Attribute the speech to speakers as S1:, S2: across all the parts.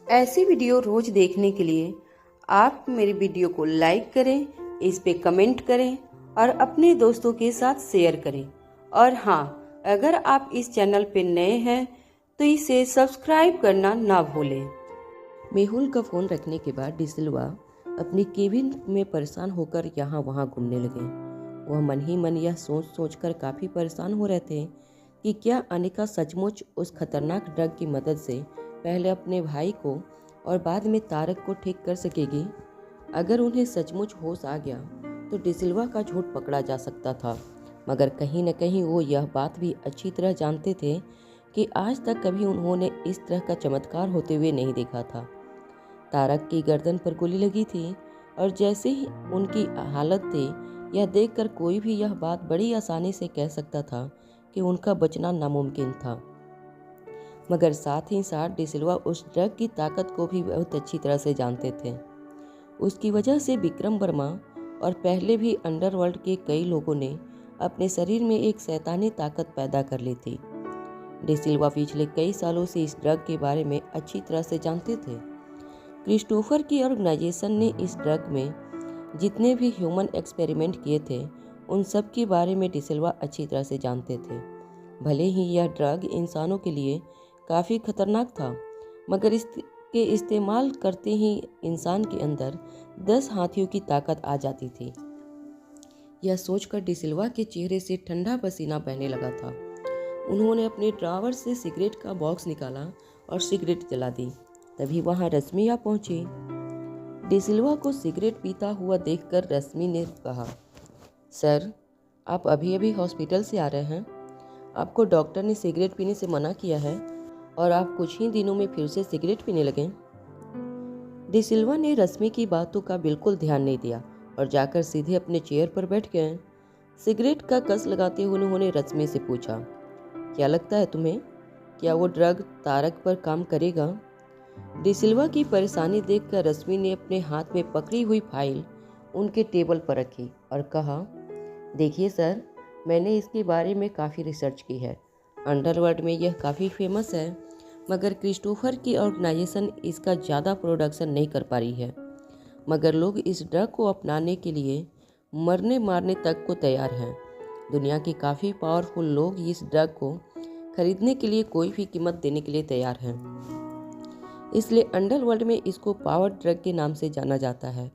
S1: ऐसी वीडियो रोज देखने के लिए आप मेरे वीडियो को लाइक करें, इस पे कमेंट करें और अपने दोस्तों के साथ शेयर करें। और हाँ, अगर आप इस चैनल पे नए हैं तो इसे सब्सक्राइब करना ना भूलें।
S2: मेहुल का फोन रखने के बाद डिसिल्वा अपनी केबिन में परेशान होकर यहाँ वहाँ घूमने लगे। वह मन ही मन यह सोच सोच कर काफ़ी परेशान हो रहे थे कि क्या अनिका सचमुच उस खतरनाक ड्रग की मदद से पहले अपने भाई को और बाद में तारक को ठीक कर सकेगी। अगर उन्हें सचमुच होश आ गया तो डिसिल्वा का झूठ पकड़ा जा सकता था, मगर कहीं न कहीं वो यह बात भी अच्छी तरह जानते थे कि आज तक कभी उन्होंने इस तरह का चमत्कार होते हुए नहीं देखा था। तारक की गर्दन पर गोली लगी थी और जैसे ही उनकी हालत थी, यह देखकर कोई भी यह बात बड़ी आसानी से कह सकता था कि उनका बचना नामुमकिन था। मगर साथ ही साथ डिसिल्वा उस ड्रग की ताकत को भी बहुत अच्छी तरह से जानते थे। उसकी वजह से विक्रम वर्मा और पहले भी अंडरवर्ल्ड के कई लोगों ने अपने शरीर में एक शैतानी ताकत पैदा कर ली थी। डिसिल्वा पिछले कई सालों से इस ड्रग के बारे में अच्छी तरह से जानते थे। क्रिस्टोफर की ऑर्गेनाइजेशन ने इस ड्रग में जितने भी ह्यूमन एक्सपेरिमेंट किए थे, उन सब के बारे में डिसिल्वा अच्छी तरह से जानते थे। भले ही यह ड्रग इंसानों के लिए काफ़ी खतरनाक था, मगर इसके इस्तेमाल करते ही इंसान के अंदर 10 हाथियों की ताकत आ जाती थी। यह सोचकर डिसिल्वा के चेहरे से ठंडा पसीना बहने लगा था। उन्होंने अपने ड्रावर से सिगरेट का बॉक्स निकाला और सिगरेट जला दी। तभी वहां रश्मि आ पहुंची। डिसिल्वा को सिगरेट पीता हुआ देखकर रश्मि ने कहा, सर, आप अभी अभी हॉस्पिटल से आ रहे हैं। आपको डॉक्टर ने सिगरेट पीने से मना किया है और आप कुछ ही दिनों में फिर से सिगरेट पीने लगे। डिसिल्वा ने रश्मि की बातों का बिल्कुल ध्यान नहीं दिया और जाकर सीधे अपने चेयर पर बैठ गए। सिगरेट का कस लगाते हुए उन्होंने रश्मि से पूछा, क्या लगता है तुम्हें, क्या वो ड्रग तारक पर काम करेगा? डिसिल्वा की परेशानी देखकर रश्मि ने अपने हाथ में पकड़ी हुई फाइल उनके टेबल पर रखी और कहा, देखिए सर, मैंने इसके बारे में काफ़ी रिसर्च की है। अंडरवर्ल्ड में यह काफ़ी फेमस है, मगर क्रिस्टोफर की ऑर्गेनाइजेशन इसका ज़्यादा प्रोडक्शन नहीं कर पा रही है। मगर लोग इस ड्रग को अपनाने के लिए मरने मारने तक को तैयार हैं। दुनिया के काफ़ी पावरफुल लोग इस ड्रग को खरीदने के लिए कोई भी कीमत देने के लिए तैयार हैं। इसलिए अंडरवर्ल्ड में इसको पावर ड्रग के नाम से जाना जाता है।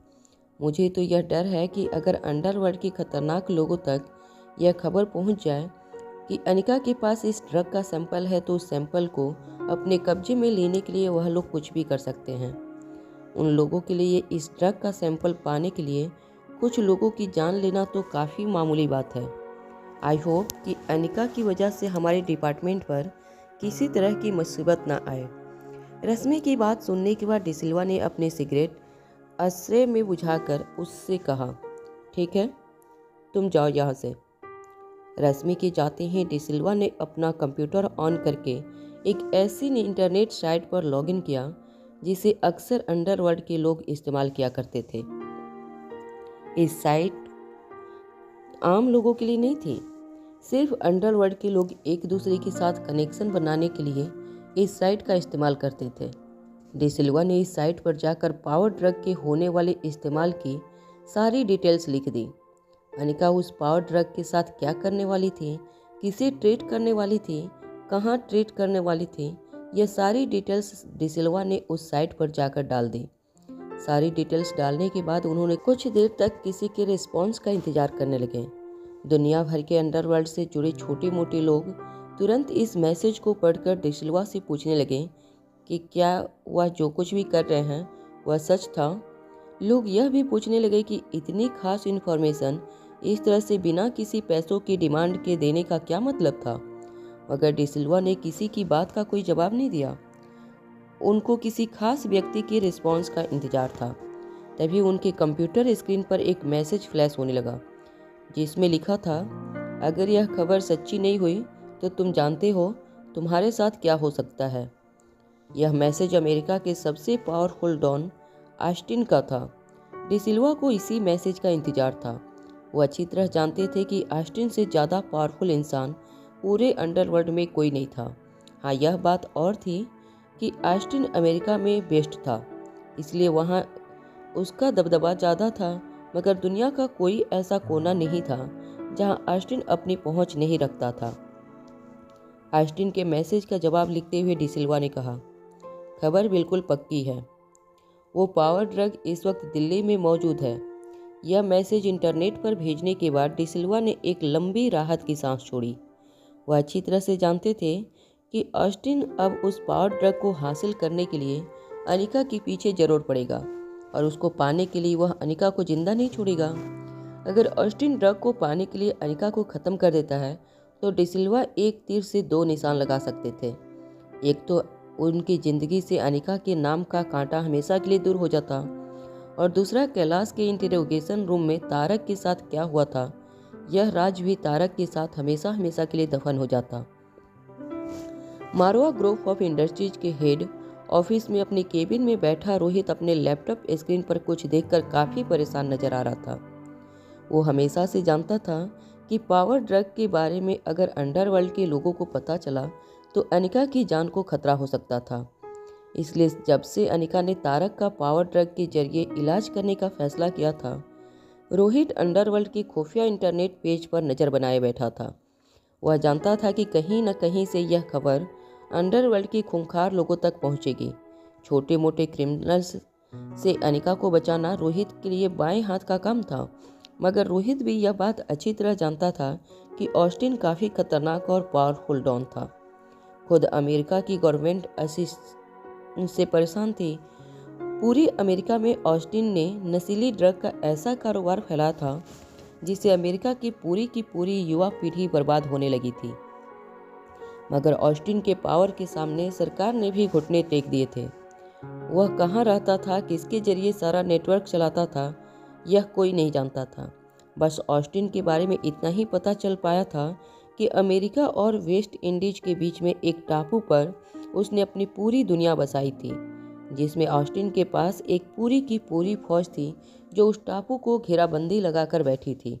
S2: मुझे तो यह डर है कि अगर अंडरवर्ल्ड के खतरनाक लोगों तक यह खबर पहुंच जाए कि अनिका के पास इस ड्रग का सैंपल है, तो उस सैंपल को अपने कब्जे में लेने के लिए वह लोग कुछ भी कर सकते हैं। उन लोगों के लिए इस ड्रग का सैंपल पाने के लिए कुछ लोगों की जान लेना तो काफ़ी मामूली बात है। आई होप कि अनिका की वजह से हमारे डिपार्टमेंट पर किसी तरह की मुसीबत ना आए। रश्मि की बात सुनने के बाद डिसिल्वा ने अपने सिगरेट आश्रय में बुझाकर उससे कहा, ठीक है, तुम जाओ यहाँ से। रश्मि के जाते ही डिसिल्वा ने अपना कंप्यूटर ऑन करके एक ऐसी इंटरनेट साइट पर लॉगिन किया जिसे अक्सर अंडरवर्ल्ड के लोग इस्तेमाल किया करते थे। इस साइट आम लोगों के लिए नहीं थी, सिर्फ अंडरवर्ल्ड के लोग एक दूसरे के साथ कनेक्शन बनाने के लिए इस साइट का इस्तेमाल करते थे। डिसिल्वा ने इस साइट पर जाकर पावर ड्रग के होने वाले इस्तेमाल की सारी डिटेल्स लिख दी। अनिका उस पावर ड्रग के साथ क्या करने वाली थी, किसे ट्रीट करने वाली थी, कहाँ ट्रीट करने वाली थी, यह सारी डिटेल्स डिसिल्वा ने उस साइट पर जाकर डाल दी। सारी डिटेल्स डालने के बाद उन्होंने कुछ देर तक किसी के रिस्पॉन्स का इंतजार करने लगे। दुनिया भर के अंडरवर्ल्ड से जुड़े छोटे मोटे लोग तुरंत इस मैसेज को पढ़कर डिसिल्वा से पूछने लगे कि क्या वह जो कुछ भी कर रहे हैं वह सच था। लोग यह भी पूछने लगे कि इतनी खास इन्फॉर्मेशन इस तरह से बिना किसी पैसों की डिमांड के देने का क्या मतलब था। मगर डिसिल्वा ने किसी की बात का कोई जवाब नहीं दिया। उनको किसी खास व्यक्ति के रिस्पॉन्स का इंतजार था। तभी उनके कंप्यूटर स्क्रीन पर एक मैसेज फ्लैश होने लगा जिसमें लिखा था, अगर यह खबर सच्ची नहीं हुई तो तुम जानते हो तुम्हारे साथ क्या हो सकता है। यह मैसेज अमेरिका के सबसे पावरफुल डॉन ऑस्टिन का था। डिसिल्वा को इसी मैसेज का इंतजार था। वो अच्छी तरह जानते थे कि ऑस्टिन से ज़्यादा पावरफुल इंसान पूरे अंडरवर्ल्ड में कोई नहीं था। हाँ, यह बात और थी कि ऑस्टिन अमेरिका में बेस्ट था, इसलिए वहाँ उसका दबदबा ज़्यादा था, मगर दुनिया का कोई ऐसा कोना नहीं था जहाँ ऑस्टिन अपनी पहुँच नहीं रखता था। ऑस्टिन के मैसेज का जवाब लिखते हुए डिसिल्वा ने कहा, खबर बिल्कुल पक्की है। वो पावर ड्रग इस वक्त दिल्ली में मौजूद है। यह मैसेज इंटरनेट पर भेजने के बाद डिसिल्वा ने एक लंबी राहत की सांस छोड़ी। वह अच्छी तरह से जानते थे कि ऑस्टिन अब उस पावर ड्रग को हासिल करने के लिए अनिका के पीछे जरूर पड़ेगा और उसको पाने के लिए वह अनिका को जिंदा नहीं छोड़ेगा। अगर ऑस्टिन ड्रग को पाने के लिए अनिका को ख़त्म कर देता है तो डिसिल्वा एक तीर से दो निशान लगा सकते थे। एक तो उनकी ज़िंदगी से अनिका के नाम का कांटा हमेशा के लिए दूर हो जाता, और दूसरा कैलाश के इंटरोगेशन रूम में तारक के साथ क्या हुआ था, यह राज भी तारक के साथ हमेशा हमेशा के लिए दफन हो जाता। मारवा ग्रुप ऑफ इंडस्ट्रीज के हेड ऑफिस में अपने केबिन में बैठा रोहित अपने लैपटॉप स्क्रीन पर कुछ देखकर काफ़ी परेशान नजर आ रहा था। वो हमेशा से जानता था कि पावर ड्रग के बारे में अगर अंडरवर्ल्ड के लोगों को पता चला तो अनिका की जान को खतरा हो सकता था। इसलिए जब से अनिका ने तारक का पावर ड्रग के जरिए इलाज करने का फैसला किया था, रोहित अंडरवर्ल्ड के खुफिया इंटरनेट पेज पर नज़र बनाए बैठा था। वह जानता था कि कहीं न कहीं से यह खबर अंडरवर्ल्ड के खूंखार लोगों तक पहुंचेगी। छोटे मोटे क्रिमिनल्स से अनिका को बचाना रोहित के लिए बाएं हाथ का काम था, मगर रोहित भी यह बात अच्छी तरह जानता था कि ऑस्टिन काफ़ी खतरनाक और पावरफुल डॉन था। खुद अमेरिका की गवर्नमेंट से परेशान थी। पूरी अमेरिका में ऑस्टिन ने नशीली ड्रग का ऐसा कारोबार फैलाया था जिससे अमेरिका की पूरी युवा पीढ़ी बर्बाद होने लगी थी। मगर ऑस्टिन के पावर के सामने सरकार ने भी घुटने टेक दिए थे। वह कहाँ रहता था, किसके जरिए सारा नेटवर्क चलाता था, यह कोई नहीं जानता था। बस ऑस्टिन के बारे में इतना ही पता चल पाया था कि अमेरिका और वेस्ट इंडीज के बीच में एक टापू पर उसने अपनी पूरी दुनिया बसाई थी, जिसमें ऑस्टिन के पास एक पूरी की पूरी फौज थी जो उस टापू को घेराबंदी लगाकर बैठी थी।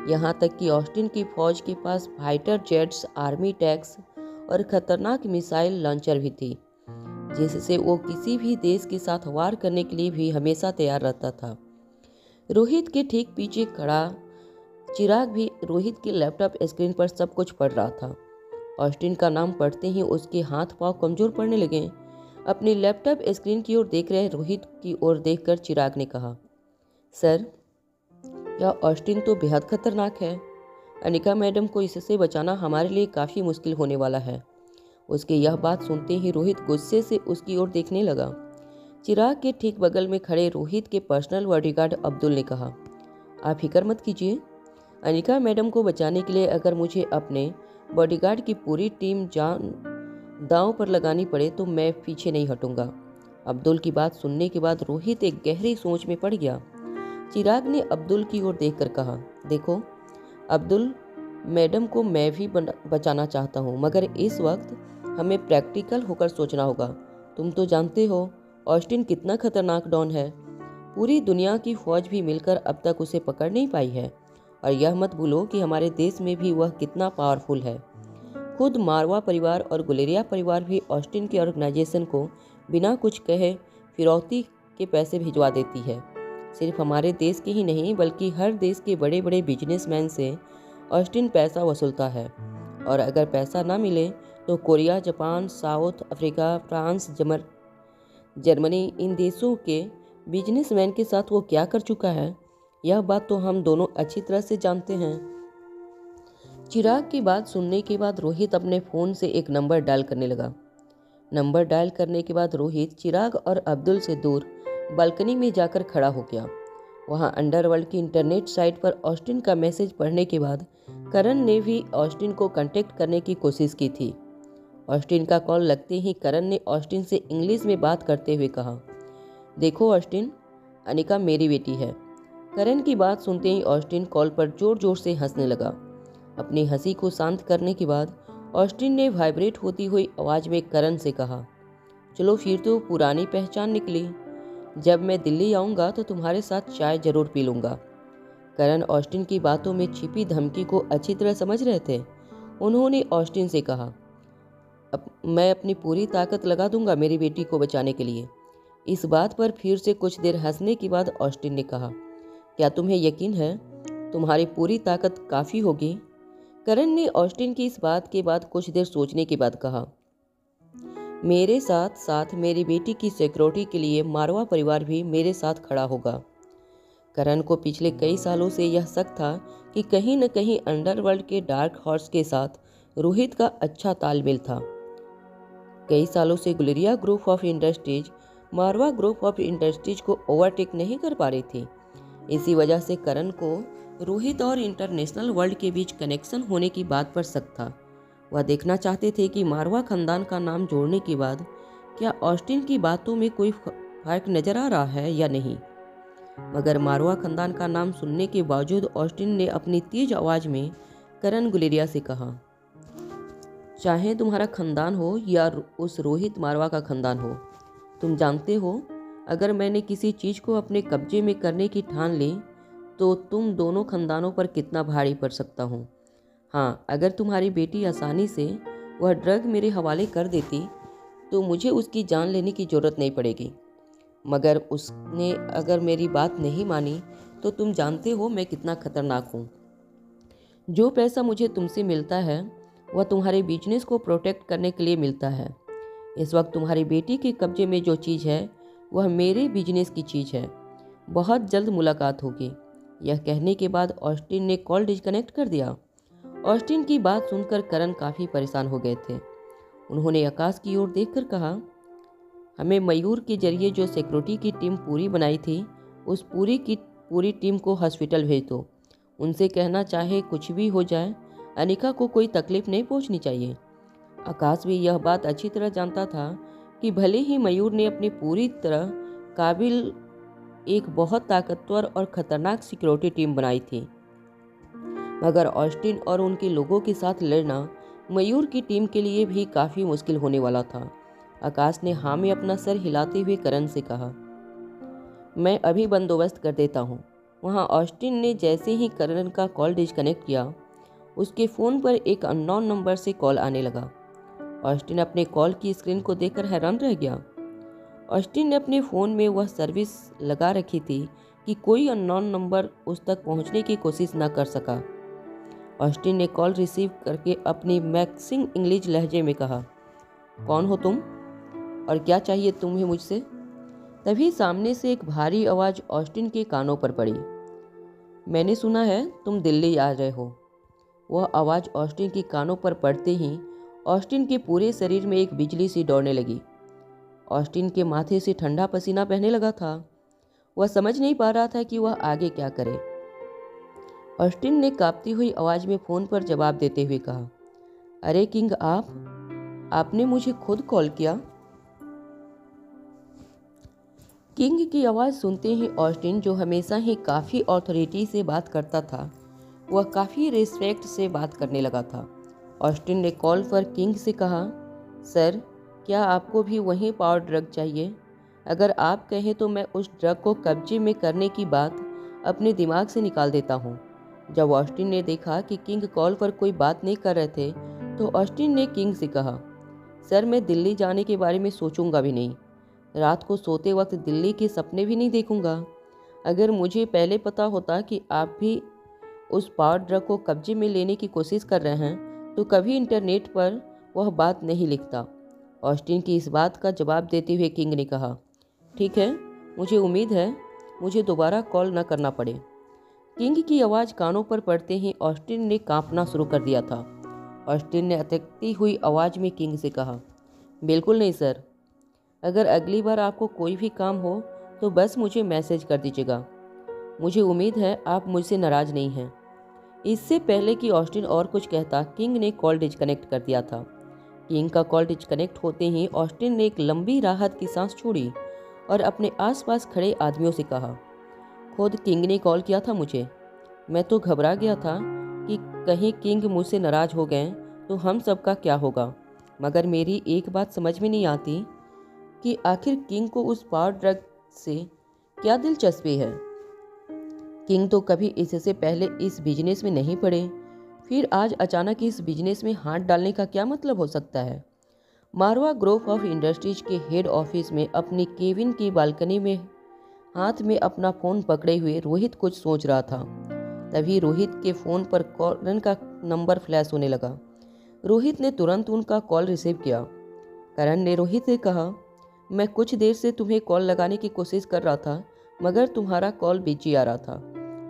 S2: यहाँ तक कि ऑस्टिन की फौज के पास फाइटर जेट्स, आर्मी टैंक्स और खतरनाक मिसाइल लॉन्चर भी थी, जिससे वो किसी भी देश के साथ वार करने के लिए भी हमेशा तैयार रहता था। रोहित के ठीक पीछे खड़ा चिराग भी रोहित के लैपटॉप स्क्रीन पर सब कुछ पढ़ रहा था। ऑस्टिन का नाम पढ़ते ही उसके हाथ पांव कमजोर पड़ने लगे। अपनी लैपटॉप स्क्रीन की ओर देख रहे रोहित की ओर देखकर चिराग ने कहा, सर, यह ऑस्टिन तो बेहद खतरनाक है। अनिका मैडम को इससे बचाना हमारे लिए काफ़ी मुश्किल होने वाला है। उसके यह बात सुनते ही रोहित गुस्से से उसकी ओर देखने लगा। चिराग के ठीक बगल में खड़े रोहित के पर्सनल बॉडीगार्ड अब्दुल ने कहा, आप फिक्र मत कीजिए। अनिका मैडम को बचाने के लिए अगर मुझे अपने बॉडीगार्ड की पूरी टीम जान दांव पर लगानी पड़े तो मैं पीछे नहीं हटूंगा। अब्दुल की बात सुनने के बाद रोहित एक गहरी सोच में पड़ गया। चिराग ने अब्दुल की ओर देखकर कहा, देखो अब्दुल, मैडम को मैं भी बचाना चाहता हूँ, मगर इस वक्त हमें प्रैक्टिकल होकर सोचना होगा। तुम तो जानते हो ऑस्टिन कितना खतरनाक डॉन है। पूरी दुनिया की फौज भी मिलकर अब तक उसे पकड़ नहीं पाई है, और यह मत भूलो कि हमारे देश में भी वह कितना पावरफुल है। खुद मारवा परिवार और गुलेरिया परिवार भी ऑस्टिन के ऑर्गेनाइजेशन को बिना कुछ कहे फिरौती के पैसे भिजवा देती है। सिर्फ हमारे देश के ही नहीं बल्कि हर देश के बड़े बड़े बिजनेसमैन से ऑस्टिन पैसा वसूलता है, और अगर पैसा ना मिले तो Korea, Japan, South Africa, France, Germany, इन देशों के बिजनेसमैन के साथ वो क्या कर चुका है, यह बात तो हम दोनों अच्छी तरह से जानते हैं। चिराग की बात सुनने के बाद रोहित अपने फ़ोन से एक नंबर डायल करने लगा। नंबर डायल करने के बाद रोहित चिराग और अब्दुल से दूर बालकनी में जाकर खड़ा हो गया। वहां अंडरवर्ल्ड की इंटरनेट साइट पर ऑस्टिन का मैसेज पढ़ने के बाद करण ने भी ऑस्टिन को कांटेक्ट करने की कोशिश की थी। ऑस्टिन का कॉल लगते ही करण ने ऑस्टिन से इंग्लिश में बात करते हुए कहा, देखो ऑस्टिन, अनिका मेरी बेटी है। करण की बात सुनते ही ऑस्टिन कॉल पर जोर जोर से हंसने लगा। अपनी हंसी को शांत करने के बाद ऑस्टिन ने वाइब्रेट होती हुई आवाज़ में करण से कहा, चलो फिर तो पुरानी पहचान निकली। जब मैं दिल्ली आऊँगा तो तुम्हारे साथ चाय जरूर पी लूँगा। करण ऑस्टिन की बातों में छिपी धमकी को अच्छी तरह समझ रहे थे। उन्होंने ऑस्टिन से कहा, मैं अपनी पूरी ताकत लगा दूंगा मेरी बेटी को बचाने के लिए। इस बात पर फिर से कुछ देर हंसने के बाद ऑस्टिन ने कहा, क्या तुम्हें यकीन है तुम्हारी पूरी ताकत काफ़ी होगी? करण ने ऑस्टिन की इस बात के बाद कुछ देर सोचने के बाद कहा, मेरे साथ साथ मेरी बेटी की सिक्योरिटी के लिए मारवा परिवार भी मेरे साथ खड़ा होगा। करण को पिछले कई सालों से यह शक था कि कहीं न कहीं अंडरवर्ल्ड के डार्क हॉर्स के साथ रोहित का अच्छा तालमेल था। कई सालों से Guleria group of industries Marwa group of industries को ओवरटेक नहीं कर पा रही थी। इसी वजह से करण को रोहित और इंटरनेशनल वर्ल्ड के बीच कनेक्शन होने की बात पर शक था। वह देखना चाहते थे कि मारवा खानदान का नाम जोड़ने के बाद क्या ऑस्टिन की बातों में कोई फर्क नजर आ रहा है या नहीं। मगर मारवा खानदान का नाम सुनने के बावजूद ऑस्टिन ने अपनी तेज आवाज में करण गुलेरिया से कहा, चाहे तुम्हारा खानदान हो या उस रोहित मारवा का खानदान हो, तुम जानते हो अगर मैंने किसी चीज़ को अपने कब्जे में करने की ठान ली तो तुम दोनों खानदानों पर कितना भारी पड़ सकता हूँ। हाँ, अगर तुम्हारी बेटी आसानी से वह ड्रग मेरे हवाले कर देती तो मुझे उसकी जान लेने की ज़रूरत नहीं पड़ेगी। मगर उसने अगर मेरी बात नहीं मानी तो तुम जानते हो मैं कितना खतरनाक हूँ। जो पैसा मुझे तुमसे मिलता है वह तुम्हारे बिजनेस को प्रोटेक्ट करने के लिए मिलता है। इस वक्त तुम्हारी बेटी के कब्जे में जो चीज़ है वह मेरे बिजनेस की चीज़ है। बहुत जल्द मुलाकात होगी। यह कहने के बाद ऑस्टिन ने कॉल डिस्कनेक्ट कर दिया। ऑस्टिन की बात सुनकर करण काफ़ी परेशान हो गए थे। उन्होंने आकाश की ओर देखकर कहा, हमें मयूर के जरिए जो सिक्योरिटी की टीम पूरी बनाई थी उस पूरी टीम को हॉस्पिटल भेज दो। उनसे कहना चाहे कुछ भी हो जाए अनिका को कोई तकलीफ नहीं पहुंचनी चाहिए। आकाश भी यह बात अच्छी तरह जानता था कि भले ही मयूर ने अपनी पूरी तरह काबिल एक बहुत ताकतवर और खतरनाक सिक्योरिटी टीम बनाई थी, मगर ऑस्टिन और उनके लोगों के साथ लड़ना मयूर की टीम के लिए भी काफ़ी मुश्किल होने वाला था। आकाश ने हाँ में अपना सर हिलाते हुए करण से कहा, मैं अभी बंदोबस्त कर देता हूँ। वहाँ ऑस्टिन ने जैसे ही करण का कॉल डिस्कनेक्ट किया उसके फ़ोन पर एक अननोन नंबर से कॉल आने लगा। ऑस्टिन अपने कॉल की स्क्रीन को देखकर हैरान रह गया। ऑस्टिन ने अपने फ़ोन में वह सर्विस लगा रखी थी कि कोई अननोन नंबर उस तक पहुंचने की कोशिश न कर सका। ऑस्टिन ने कॉल रिसीव करके अपनी मैक्सिंग इंग्लिश लहजे में कहा, कौन हो तुम और क्या चाहिए तुम्हें मुझसे? तभी सामने से एक भारी आवाज़ ऑस्टिन के कानों पर पड़ी। मैंने सुना है तुम दिल्ली आ रहे हो। वह आवाज़ ऑस्टिन के कानों पर पड़ते ही ऑस्टिन के पूरे शरीर में एक बिजली सी दौड़ने लगी। ऑस्टिन के माथे से ठंडा पसीना बहने लगा था। वह समझ नहीं पा रहा था कि वह आगे क्या करे। ऑस्टिन ने कांपती हुई आवाज़ में फ़ोन पर जवाब देते हुए कहा, अरे किंग, आपने मुझे खुद कॉल किया? किंग की आवाज़ सुनते ही ऑस्टिन, जो हमेशा ही काफ़ी ऑथोरिटी से बात करता था, वह काफ़ी रिस्पेक्ट से बात करने लगा था। ऑस्टिन ने कॉल पर किंग से कहा, सर, क्या आपको भी वही पावर ड्रग चाहिए? अगर आप कहें तो मैं उस ड्रग को कब्जे में करने की बात अपने दिमाग से निकाल देता हूँ। जब ऑस्टिन ने देखा कि किंग कॉल पर कोई बात नहीं कर रहे थे तो ऑस्टिन ने किंग से कहा, सर, मैं दिल्ली जाने के बारे में सोचूंगा भी नहीं। रात को सोते वक्त दिल्ली के सपने भी नहीं देखूंगा। अगर मुझे पहले पता होता कि आप भी उस पावर ड्रग को कब्जे में लेने की कोशिश कर रहे हैं तो कभी इंटरनेट पर वह बात नहीं लिखता। ऑस्टिन की इस बात का जवाब देते हुए किंग ने कहा, ठीक है, मुझे उम्मीद है मुझे दोबारा कॉल न करना पड़े। किंग की आवाज़ कानों पर पड़ते ही ऑस्टिन ने कांपना शुरू कर दिया था। ऑस्टिन ने अटकती हुई आवाज़ में किंग से कहा, बिल्कुल नहीं सर, अगर अगली बार आपको कोई भी काम हो तो बस मुझे मैसेज कर दीजिएगा। मुझे उम्मीद है आप मुझसे नाराज़ नहीं हैं। इससे पहले कि ऑस्टिन और कुछ कहता, किंग ने कॉल डिस्कनेक्ट कर दिया था। किंग का कॉल डिस्कनेक्ट होते ही ऑस्टिन ने एक लंबी राहत की सांस छोड़ी और अपने आसपास खड़े आदमियों से कहा, खुद किंग ने कॉल किया था मुझे। मैं तो घबरा गया था कि कहीं किंग मुझसे नाराज़ हो गए तो हम सबका क्या होगा। मगर मेरी एक बात समझ में नहीं आती कि आखिर किंग को उस पावर ड्रग से क्या दिलचस्पी है। किंग तो कभी इससे पहले इस बिजनेस में नहीं पड़े, फिर आज अचानक इस बिजनेस में हाथ डालने का क्या मतलब हो सकता है। मारवा ग्रुप ऑफ इंडस्ट्रीज के हेड ऑफिस में अपनी केबिन की बालकनी में हाथ में अपना फ़ोन पकड़े हुए रोहित कुछ सोच रहा था। तभी रोहित के फ़ोन पर करण का नंबर फ्लैश होने लगा। रोहित ने तुरंत उनका कॉल रिसीव किया। करण ने रोहित से कहा, मैं कुछ देर से तुम्हें कॉल लगाने की कोशिश कर रहा था, मगर तुम्हारा कॉल बिजी आ रहा था।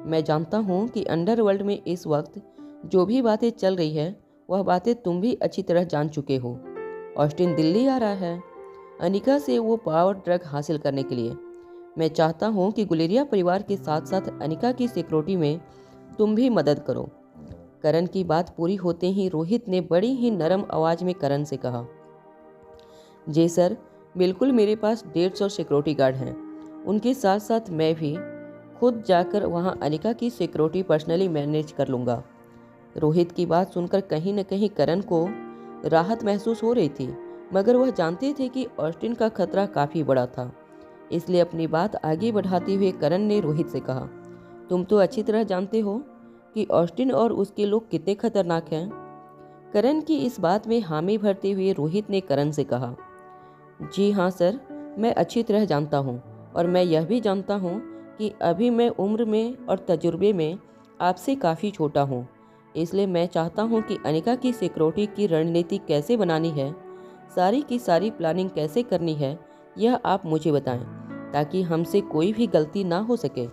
S2: मैं जानता हूँ कि अंडरवर्ल्ड में इस वक्त जो भी बातें चल रही है वह बातें तुम भी अच्छी तरह जान चुके हो। ऑस्टिन दिल्ली आ रहा है अनिका से वो पावर ड्रग हासिल करने के लिए। मैं चाहता हूँ कि गुलेरिया परिवार के साथ साथ अनिका की सिक्योरिटी में तुम भी मदद करो। करण की बात पूरी होते ही रोहित ने बड़ी ही नरम आवाज़ में करण से कहा, जी सर, बिल्कुल मेरे पास 150 सिक्योरिटी गार्ड हैं। उनके साथ साथ मैं भी खुद जाकर वहां अनिका की सिक्योरिटी पर्सनली मैनेज कर लूँगा। रोहित की बात सुनकर कहीं न कहीं करण को राहत महसूस हो रही थी, मगर वह जानते थे कि ऑस्टिन का खतरा काफ़ी बड़ा था। इसलिए अपनी बात आगे बढ़ाते हुए करण ने रोहित से कहा, तुम तो अच्छी तरह जानते हो कि ऑस्टिन और उसके लोग कितने खतरनाक हैं। करण की इस बात में हामी भरते हुए रोहित ने करण से कहा, जी हाँ सर, मैं अच्छी तरह जानता हूँ और मैं यह भी जानता हूँ कि अभी मैं उम्र में और तजुर्बे में आपसे काफ़ी छोटा हूँ। इसलिए मैं चाहता हूँ कि अनिका की सिक्योरिटी की रणनीति कैसे बनानी है, सारी की सारी प्लानिंग कैसे करनी है, यह आप मुझे बताएं ताकि हमसे कोई भी गलती ना हो सके।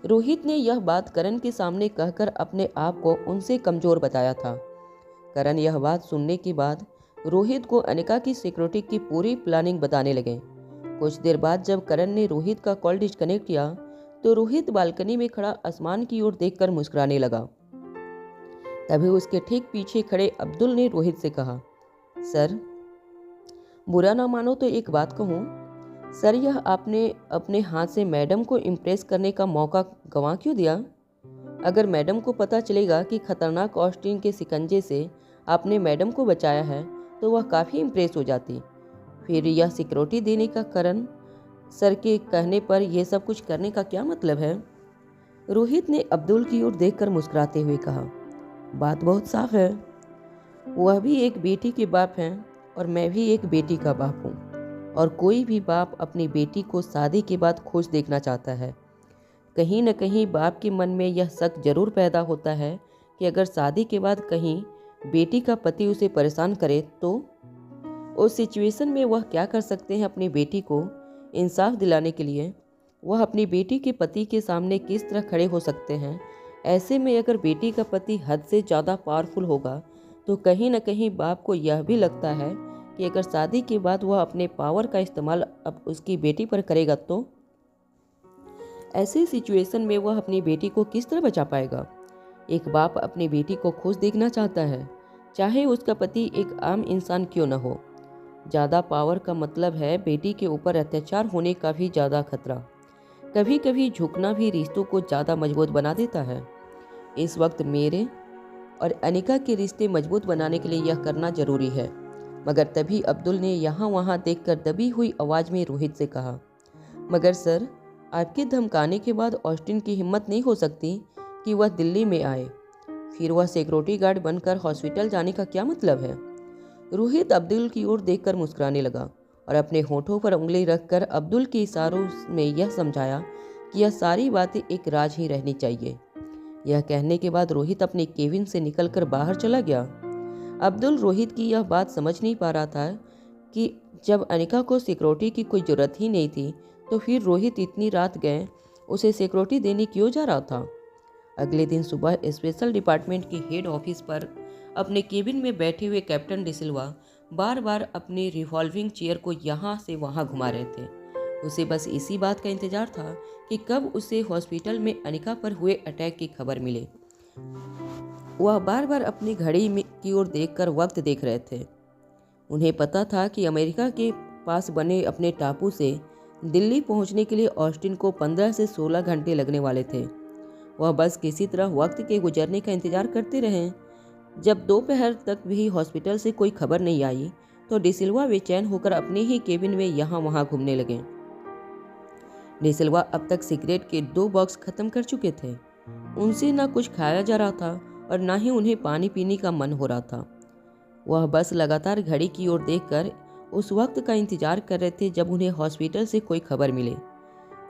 S2: रोहित ने यह बात करण के सामने कहकर अपने आप को उनसे कमज़ोर बताया था। करण यह बात सुनने के बाद रोहित को अनिका की सिक्योरिटी की पूरी प्लानिंग बताने लगे। कुछ देर बाद जब करण ने रोहित का कॉल डिस्कनेक्ट किया तो रोहित बालकनी में खड़ा आसमान की ओर देखकर मुस्कुराने लगा। तभी उसके ठीक पीछे खड़े अब्दुल ने रोहित से कहा, सर, बुरा ना मानो तो एक बात कहूँ सर, यह आपने अपने हाथ से मैडम को इम्प्रेस करने का मौका गंवा क्यों दिया? अगर मैडम को पता चलेगा कि खतरनाक ऑस्टिन के शिकंजे से आपने मैडम को बचाया है तो वह काफ़ी इम्प्रेस हो जाती। फिर यह सिक्योरिटी देने का करण सर के कहने पर यह सब कुछ करने का क्या मतलब है? रोहित ने अब्दुल की ओर देखकर मुस्कुराते हुए कहा, बात बहुत साफ है। वह भी एक बेटी के बाप हैं और मैं भी एक बेटी का बाप हूँ, और कोई भी बाप अपनी बेटी को शादी के बाद खुश देखना चाहता है। कहीं न कहीं बाप के मन में यह शक जरूर पैदा होता है कि अगर शादी के बाद कहीं बेटी का पति उसे परेशान करे तो उस सिचुएशन में वह क्या कर सकते हैं अपनी बेटी को इंसाफ दिलाने के लिए। वह अपनी बेटी के पति के सामने किस तरह खड़े हो सकते हैं। ऐसे में अगर बेटी का पति हद से ज़्यादा पावरफुल होगा तो कहीं न कहीं बाप को यह भी लगता है कि अगर शादी के बाद वह अपने पावर का इस्तेमाल अब उसकी बेटी पर करेगा तो ऐसे सिचुएशन में वह अपनी बेटी को किस तरह बचा पाएगा। एक बाप अपनी बेटी को खुश देखना चाहता है, चाहे उसका पति एक आम इंसान क्यों न हो। ज़्यादा पावर का मतलब है बेटी के ऊपर अत्याचार होने का भी ज़्यादा खतरा। कभी कभी झुकना भी रिश्तों को ज़्यादा मजबूत बना देता है। इस वक्त मेरे और अनिका के रिश्ते मजबूत बनाने के लिए यह करना जरूरी है। मगर तभी अब्दुल ने यहाँ वहाँ देखकर दबी हुई आवाज़ में रोहित से कहा, मगर सर, आपके धमकाने के बाद ऑस्टिन की हिम्मत नहीं हो सकती कि वह दिल्ली में आए। फिर वह सिक्योरिटी गार्ड बनकर हॉस्पिटल जाने का क्या मतलब है? रोहित अब्दुल की ओर देखकर मुस्कुराने लगा और अपने होठों पर उंगली रखकर अब्दुल के इशारों में यह समझाया कि यह सारी बातें एक राज ही रहनी चाहिए। यह कहने के बाद रोहित अपने केबिन से निकलकर बाहर चला गया। अब्दुल रोहित की यह बात समझ नहीं पा रहा था कि जब अनिका को सिक्योरिटी की कोई ज़रूरत ही नहीं थी तो फिर रोहित इतनी रात गए उसे सिक्योरिटी देने क्यों जा रहा था। अगले दिन सुबह स्पेशल डिपार्टमेंट के हेड ऑफिस पर अपने केबिन में बैठे हुए कैप्टन डिसिल्वा बार बार अपने रिवॉल्विंग चेयर को यहाँ से वहाँ घुमा रहे थे। उसे बस इसी बात का इंतजार था कि कब उसे हॉस्पिटल में अनिका पर हुए अटैक की खबर मिले। वह बार बार अपनी घड़ी की ओर देखकर वक्त देख रहे थे। उन्हें पता था कि अमेरिका के पास बने अपने टापू से दिल्ली पहुंचने के लिए ऑस्टिन को 15 से 16 घंटे लगने वाले थे। वह बस किसी तरह वक्त के गुजरने का इंतजार करते रहे। जब दोपहर तक भी हॉस्पिटल से कोई खबर नहीं आई तो डिसिल्वा बेचैन होकर अपने ही केबिन में यहाँ वहाँ घूमने लगे। डिसिल्वा अब तक सिगरेट के 2 बॉक्स खत्म कर चुके थे। उनसे ना कुछ खाया जा रहा था और ना ही उन्हें पानी पीने का मन हो रहा था। वह बस लगातार घड़ी की ओर देखकर उस वक्त का इंतजार कर रहे थे जब उन्हें हॉस्पिटल से कोई खबर मिले।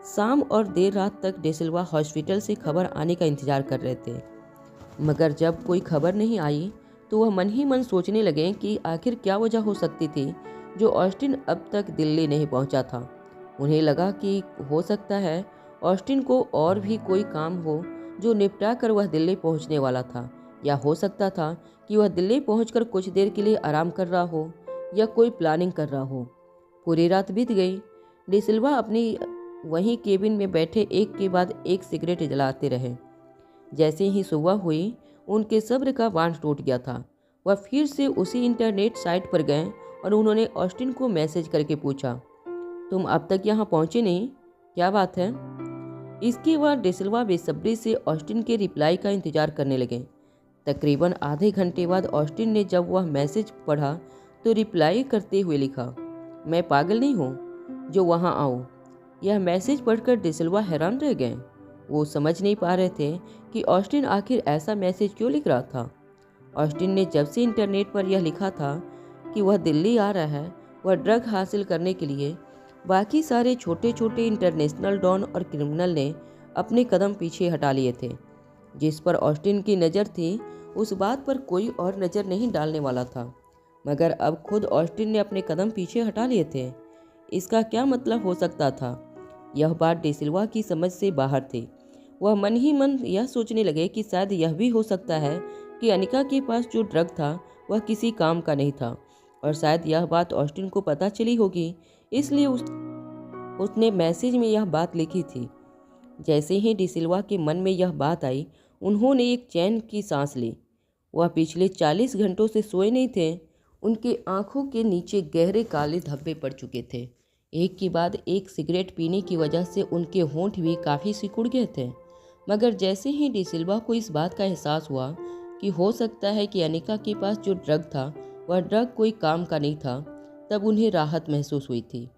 S2: शाम और देर रात तक डिसिल्वा हॉस्पिटल से खबर आने का इंतजार कर रहे थे, मगर जब कोई खबर नहीं आई तो वह मन ही मन सोचने लगे कि आखिर क्या वजह हो सकती थी जो ऑस्टिन अब तक दिल्ली नहीं पहुंचा था। उन्हें लगा कि हो सकता है ऑस्टिन को और भी कोई काम हो जो निपटा कर वह दिल्ली पहुंचने वाला था, या हो सकता था कि वह दिल्ली पहुंचकर कुछ देर के लिए आराम कर रहा हो या कोई प्लानिंग कर रहा हो। पूरी रात बीत गई। डिसिल्वा अपनी वहीं केबिन में बैठे एक के बाद एक सिगरेट जलाते रहे। जैसे ही सुबह हुई उनके सब्र का बांध टूट गया था। वह फिर से उसी इंटरनेट साइट पर गए और उन्होंने ऑस्टिन को मैसेज करके पूछा, तुम अब तक यहाँ पहुँचे नहीं, क्या बात है? इसके बाद डिसिल्वा बेसब्री से ऑस्टिन के रिप्लाई का इंतजार करने लगे। तकरीबन आधे घंटे बाद ऑस्टिन ने जब वह मैसेज पढ़ा तो रिप्लाई करते हुए लिखा, मैं पागल नहीं हूँ जो वहाँ आऊँ। यह मैसेज पढ़कर डिसिल्वा हैरान रह गए। वो समझ नहीं पा रहे थे कि ऑस्टिन आखिर ऐसा मैसेज क्यों लिख रहा था। ऑस्टिन ने जब से इंटरनेट पर यह लिखा था कि वह दिल्ली आ रहा है, वह ड्रग हासिल करने के लिए, बाकी सारे छोटे छोटे इंटरनेशनल डॉन और क्रिमिनल ने अपने कदम पीछे हटा लिए थे। जिस पर ऑस्टिन की नज़र थी उस बात पर कोई और नज़र नहीं डालने वाला था, मगर अब खुद ऑस्टिन ने अपने कदम पीछे हटा लिए थे। इसका क्या मतलब हो सकता था? यह बात डिसिल्वा की समझ से बाहर थी। वह मन ही मन यह सोचने लगे कि शायद यह भी हो सकता है कि अनिका के पास जो ड्रग था वह किसी काम का नहीं था, और शायद यह बात ऑस्टिन को पता चली होगी, इसलिए उसने मैसेज में यह बात लिखी थी। जैसे ही डिसिल्वा के मन में यह बात आई, उन्होंने एक चैन की सांस ली। वह पिछले 40 घंटों से सोए नहीं थे। उनके आंखों के नीचे गहरे काले धब्बे पड़ चुके थे। एक के बाद एक सिगरेट पीने की वजह से उनके होंठ भी काफ़ी सिकुड़ गए थे। मगर जैसे ही डिसिल्वा को इस बात का एहसास हुआ कि हो सकता है कि अनिका के पास जो ड्रग था वह ड्रग कोई काम का नहीं था, तब उन्हें राहत महसूस हुई थी।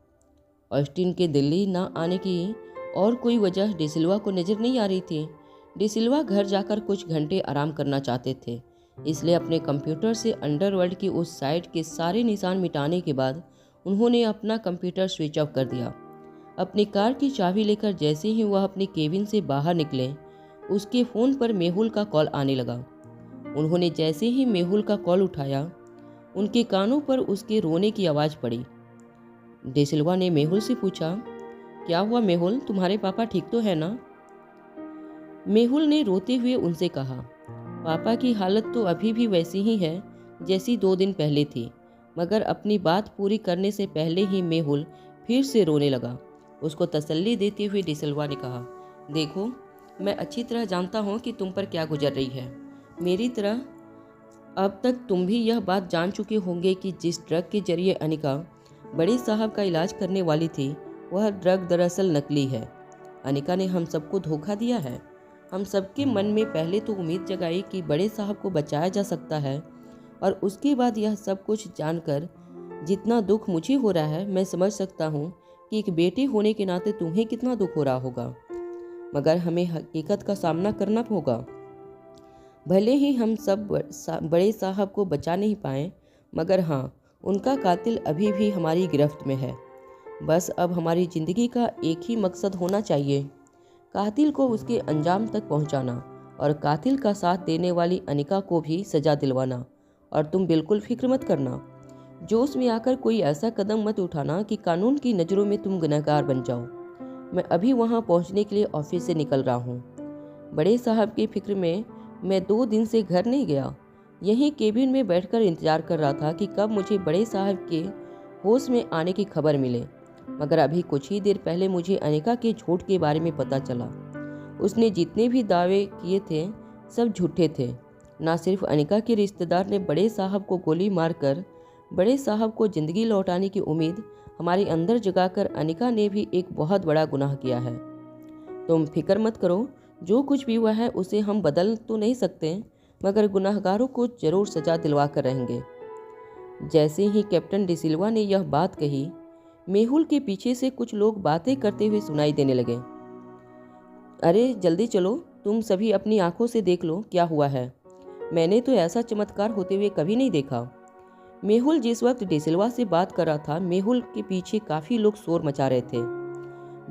S2: ऑस्टिन के दिल्ली न आने की और कोई वजह डिसिल्वा को नज़र नहीं आ रही थी। डिसिल्वा घर जाकर कुछ घंटे आराम करना चाहते थे, इसलिए अपने कंप्यूटर से अंडरवर्ल्ड की उस साइट के सारे निशान मिटाने के बाद उन्होंने अपना कंप्यूटर स्विच ऑफ कर दिया। अपनी कार की चाबी लेकर जैसे ही वह अपनी केबिन से बाहर निकले, उसके फ़ोन पर मेहुल का कॉल आने लगा। उन्होंने जैसे ही मेहुल का कॉल उठाया, उनके कानों पर उसके रोने की आवाज़ पड़ी। डिसिल्वा ने मेहुल से पूछा, क्या हुआ मेहुल, तुम्हारे पापा ठीक तो है ना? मेहुल ने रोते हुए उनसे कहा, पापा की हालत तो अभी भी वैसी ही है जैसी 2 दिन पहले थी। मगर अपनी बात पूरी करने से पहले ही मेहुल फिर से रोने लगा। उसको तसल्ली देते हुए डिसिल्वा ने कहा, देखो, मैं अच्छी तरह जानता हूँ कि तुम पर क्या गुजर रही है। मेरी तरह अब तक तुम भी यह बात जान चुके होंगे कि जिस ड्रग के जरिए अनिका बड़े साहब का इलाज करने वाली थी, वह ड्रग दरअसल नकली है। अनिका ने हम सबको धोखा दिया है। हम सबके मन में पहले तो उम्मीद जगाई कि बड़े साहब को बचाया जा सकता है, और उसके बाद यह सब कुछ जानकर जितना दुख मुझे हो रहा है, मैं समझ सकता हूँ कि एक बेटे होने के नाते तुम्हें कितना दुख हो रहा होगा। मगर हमें हकीकत का सामना करना होगा। भले ही हम सब बड़े साहब को बचा नहीं पाए, मगर हाँ, उनका कातिल अभी भी हमारी गिरफ्त में है। बस अब हमारी ज़िंदगी का एक ही मकसद होना चाहिए, कातिल को उसके अंजाम तक पहुंचाना, और कातिल का साथ देने वाली अनिका को भी सज़ा दिलवाना। और तुम बिल्कुल फिक्र मत करना, जोश में आकर कोई ऐसा कदम मत उठाना कि कानून की नज़रों में तुम गुनहगार बन जाओ। मैं अभी वहां पहुंचने के लिए ऑफिस से निकल रहा हूं। बड़े साहब की फिक्र में मैं 2 दिन से घर नहीं गया। यहीं केबिन में बैठकर इंतजार कर रहा था कि कब मुझे बड़े साहब के होश में आने की खबर मिले। मगर अभी कुछ ही देर पहले मुझे अनिका के झूठ के बारे में पता चला। उसने जितने भी दावे किए थे सब झूठे थे। ना सिर्फ अनिका के रिश्तेदार ने बड़े साहब को गोली मारकर बड़े साहब को ज़िंदगी लौटाने की उम्मीद हमारे अंदर जगाकर अनिका ने भी एक बहुत बड़ा गुनाह किया है। तुम फिक्र मत करो, जो कुछ भी हुआ है उसे हम बदल तो नहीं सकते, मगर गुनाहगारों को जरूर सजा दिलवा कर रहेंगे। जैसे ही कैप्टन डिसिल्वा ने यह बात कही, मेहुल के पीछे से कुछ लोग बातें करते हुए सुनाई देने लगे। अरे जल्दी चलो, तुम सभी अपनी आंखों से देख लो क्या हुआ है। मैंने तो ऐसा चमत्कार होते हुए कभी नहीं देखा। मेहुल जिस वक्त डिसिल्वा से बात कर रहा था, मेहुल के पीछे काफ़ी लोग शोर मचा रहे थे,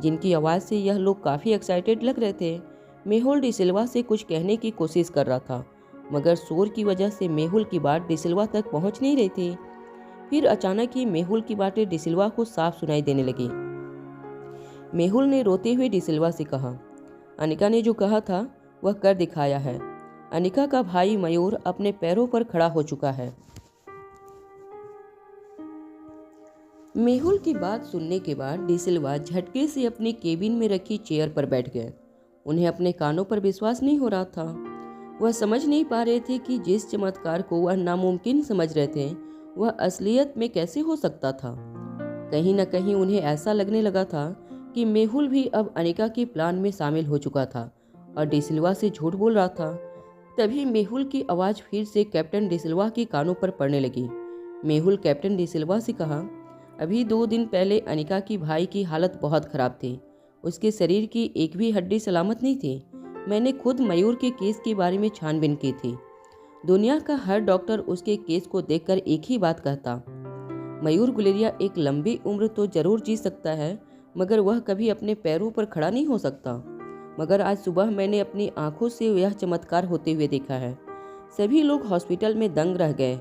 S2: जिनकी आवाज़ से यह लोग काफ़ी एक्साइटेड लग रहे थे। मेहुल डिसिल्वा से कुछ कहने की कोशिश कर रहा था, मगर शोर की वजह से मेहुल की बात डिसिल्वा तक पहुंच नहीं रही थी। फिर अचानक ही मेहुल की बातें डिसिल्वा को साफ सुनाई देने लगी। मेहुल ने रोते हुए डिसिल्वा से कहा, अनिका ने जो कहा था वह कर दिखाया है। अनिका का भाई मयूर अपने पैरों पर खड़ा हो चुका है। मेहुल की बात सुनने के बाद डिसिल्वा झटके से अपने केबिन में रखी चेयर पर बैठ गए। उन्हें अपने कानों पर विश्वास नहीं हो रहा था। वह समझ नहीं पा रहे थे कि जिस चमत्कार को वह नामुमकिन समझ रहे थे वह असलियत में कैसे हो सकता था। कहीं न कहीं उन्हें ऐसा लगने लगा था कि मेहुल भी अब अनिका के प्लान में शामिल हो चुका था और डिसिल्वा से झूठ बोल रहा था। तभी मेहुल की आवाज़ फिर से कैप्टन डिसिल्वा के कानों पर पड़ने लगी। मेहुल कैप्टन डिसिल्वा से कहा, अभी 2 दिन पहले अनिका की भाई की हालत बहुत ख़राब थी। उसके शरीर की एक भी हड्डी सलामत नहीं थी। मैंने खुद मयूर के केस के बारे में छानबीन की थी। दुनिया का हर डॉक्टर उसके केस को देखकर एक ही बात कहता, मयूर गुलेरिया एक लंबी उम्र तो जरूर जी सकता है, मगर वह कभी अपने पैरों पर खड़ा नहीं हो सकता। मगर आज सुबह मैंने अपनी आंखों से यह चमत्कार होते हुए देखा है। सभी लोग हॉस्पिटल में दंग रह गए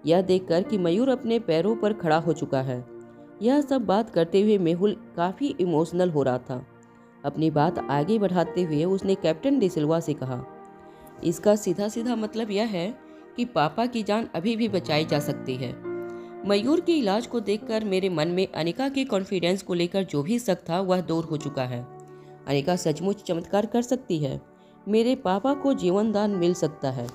S2: यह देखकर कि मयूर अपने पैरों पर खड़ा हो चुका है। यह सब बात करते हुए मेहुल काफ़ी इमोशनल हो रहा था। अपनी बात आगे बढ़ाते हुए उसने कैप्टन डिसिल्वा से कहा, इसका सीधा सीधा मतलब यह है कि पापा की जान अभी भी बचाई जा सकती है। मयूर के इलाज को देखकर मेरे मन में अनिका के कॉन्फिडेंस को लेकर जो भी शक था वह दूर हो चुका है। अनिका सचमुच चमत्कार कर सकती है। मेरे पापा को जीवन दान मिल सकता है।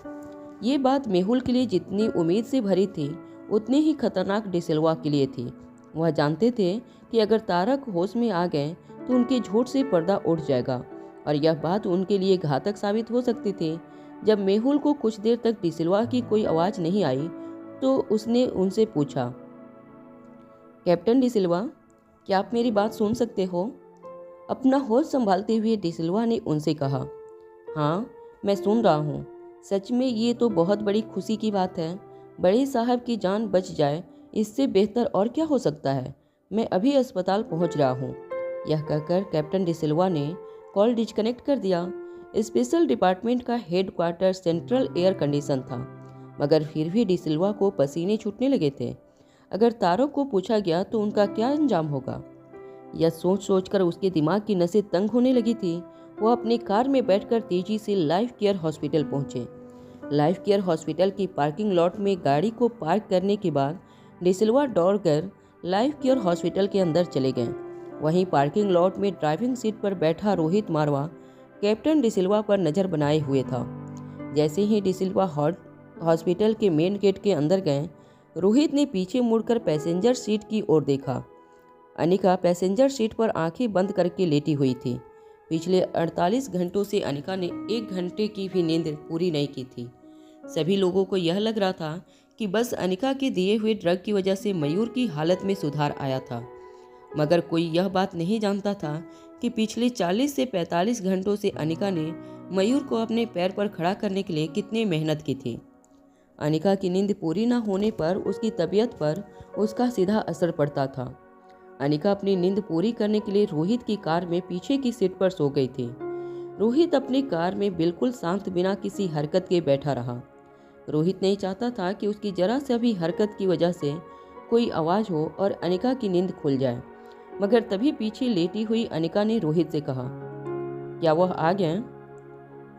S2: ये बात मेहुल के लिए जितनी उम्मीद से भरी थी उतनी ही खतरनाक डिसिल्वा के लिए थी। वह जानते थे कि अगर तारक होश में आ गए तो उनके झूठ से पर्दा उठ जाएगा और यह बात उनके लिए घातक साबित हो सकती थी। जब मेहुल को कुछ देर तक डिसिल्वा की कोई आवाज़ नहीं आई तो उसने उनसे पूछा, कैप्टन डिसिल्वा, क्या आप मेरी बात सुन सकते हो? अपना होश संभालते हुए डिसिल्वा ने उनसे कहा, हाँ मैं सुन रहा हूँ। सच में ये तो बहुत बड़ी खुशी की बात है। बड़े साहब की जान बच जाए, इससे बेहतर और क्या हो सकता है। मैं अभी अस्पताल पहुँच रहा हूँ। यह कहकर कैप्टन डिसिल्वा ने कॉल डिस्कनेक्ट कर दिया। स्पेशल डिपार्टमेंट का हेडक्वार्टर सेंट्रल एयर कंडीशन था, मगर फिर भी डिसिल्वा को पसीने छूटने लगे थे। अगर तारक को पूछा गया तो उनका क्या अंजाम होगा, यह सोच सोचकर उसके दिमाग की नसें तंग होने लगी थी। वो अपनी कार में बैठकर तेजी से लाइफ केयर हॉस्पिटल पहुंचे। लाइफ केयर हॉस्पिटल की पार्किंग लॉट में गाड़ी को पार्क करने के बाद डिसिल्वा दौड़कर लाइफ केयर हॉस्पिटल के अंदर चले गए। वहीं पार्किंग लॉट में ड्राइविंग सीट पर बैठा रोहित मारवा कैप्टन डिसिल्वा पर नज़र बनाए हुए था। जैसे ही डिसिल्वा हॉस्पिटल के मेन गेट के अंदर गए, रोहित ने पीछे मुड़कर पैसेंजर सीट की ओर देखा। अनिका पैसेंजर सीट पर आंखें बंद करके लेटी हुई थी। पिछले 48 घंटों से अनिका ने 1 घंटे की भी नींद पूरी नहीं की थी। सभी लोगों को यह लग रहा था कि बस अनिका के दिए हुए ड्रग की वजह से मयूर की हालत में सुधार आया था, मगर कोई यह बात नहीं जानता था कि पिछले 40 से 45 घंटों से अनिका ने मयूर को अपने पैर पर खड़ा करने के लिए कितनी मेहनत की थी। अनिका की नींद पूरी न होने पर उसकी तबीयत पर उसका सीधा असर पड़ता था। अनिका अपनी नींद पूरी करने के लिए रोहित की कार में पीछे की सीट पर सो गई थी। रोहित अपनी कार में बिल्कुल शांत बिना किसी हरकत के बैठा रहा। रोहित नहीं चाहता था कि उसकी जरा से भी हरकत की वजह से कोई आवाज़ हो और अनिका की नींद खुल जाए। मगर तभी पीछे लेटी हुई अनिका ने रोहित से कहा, क्या वह आ गए?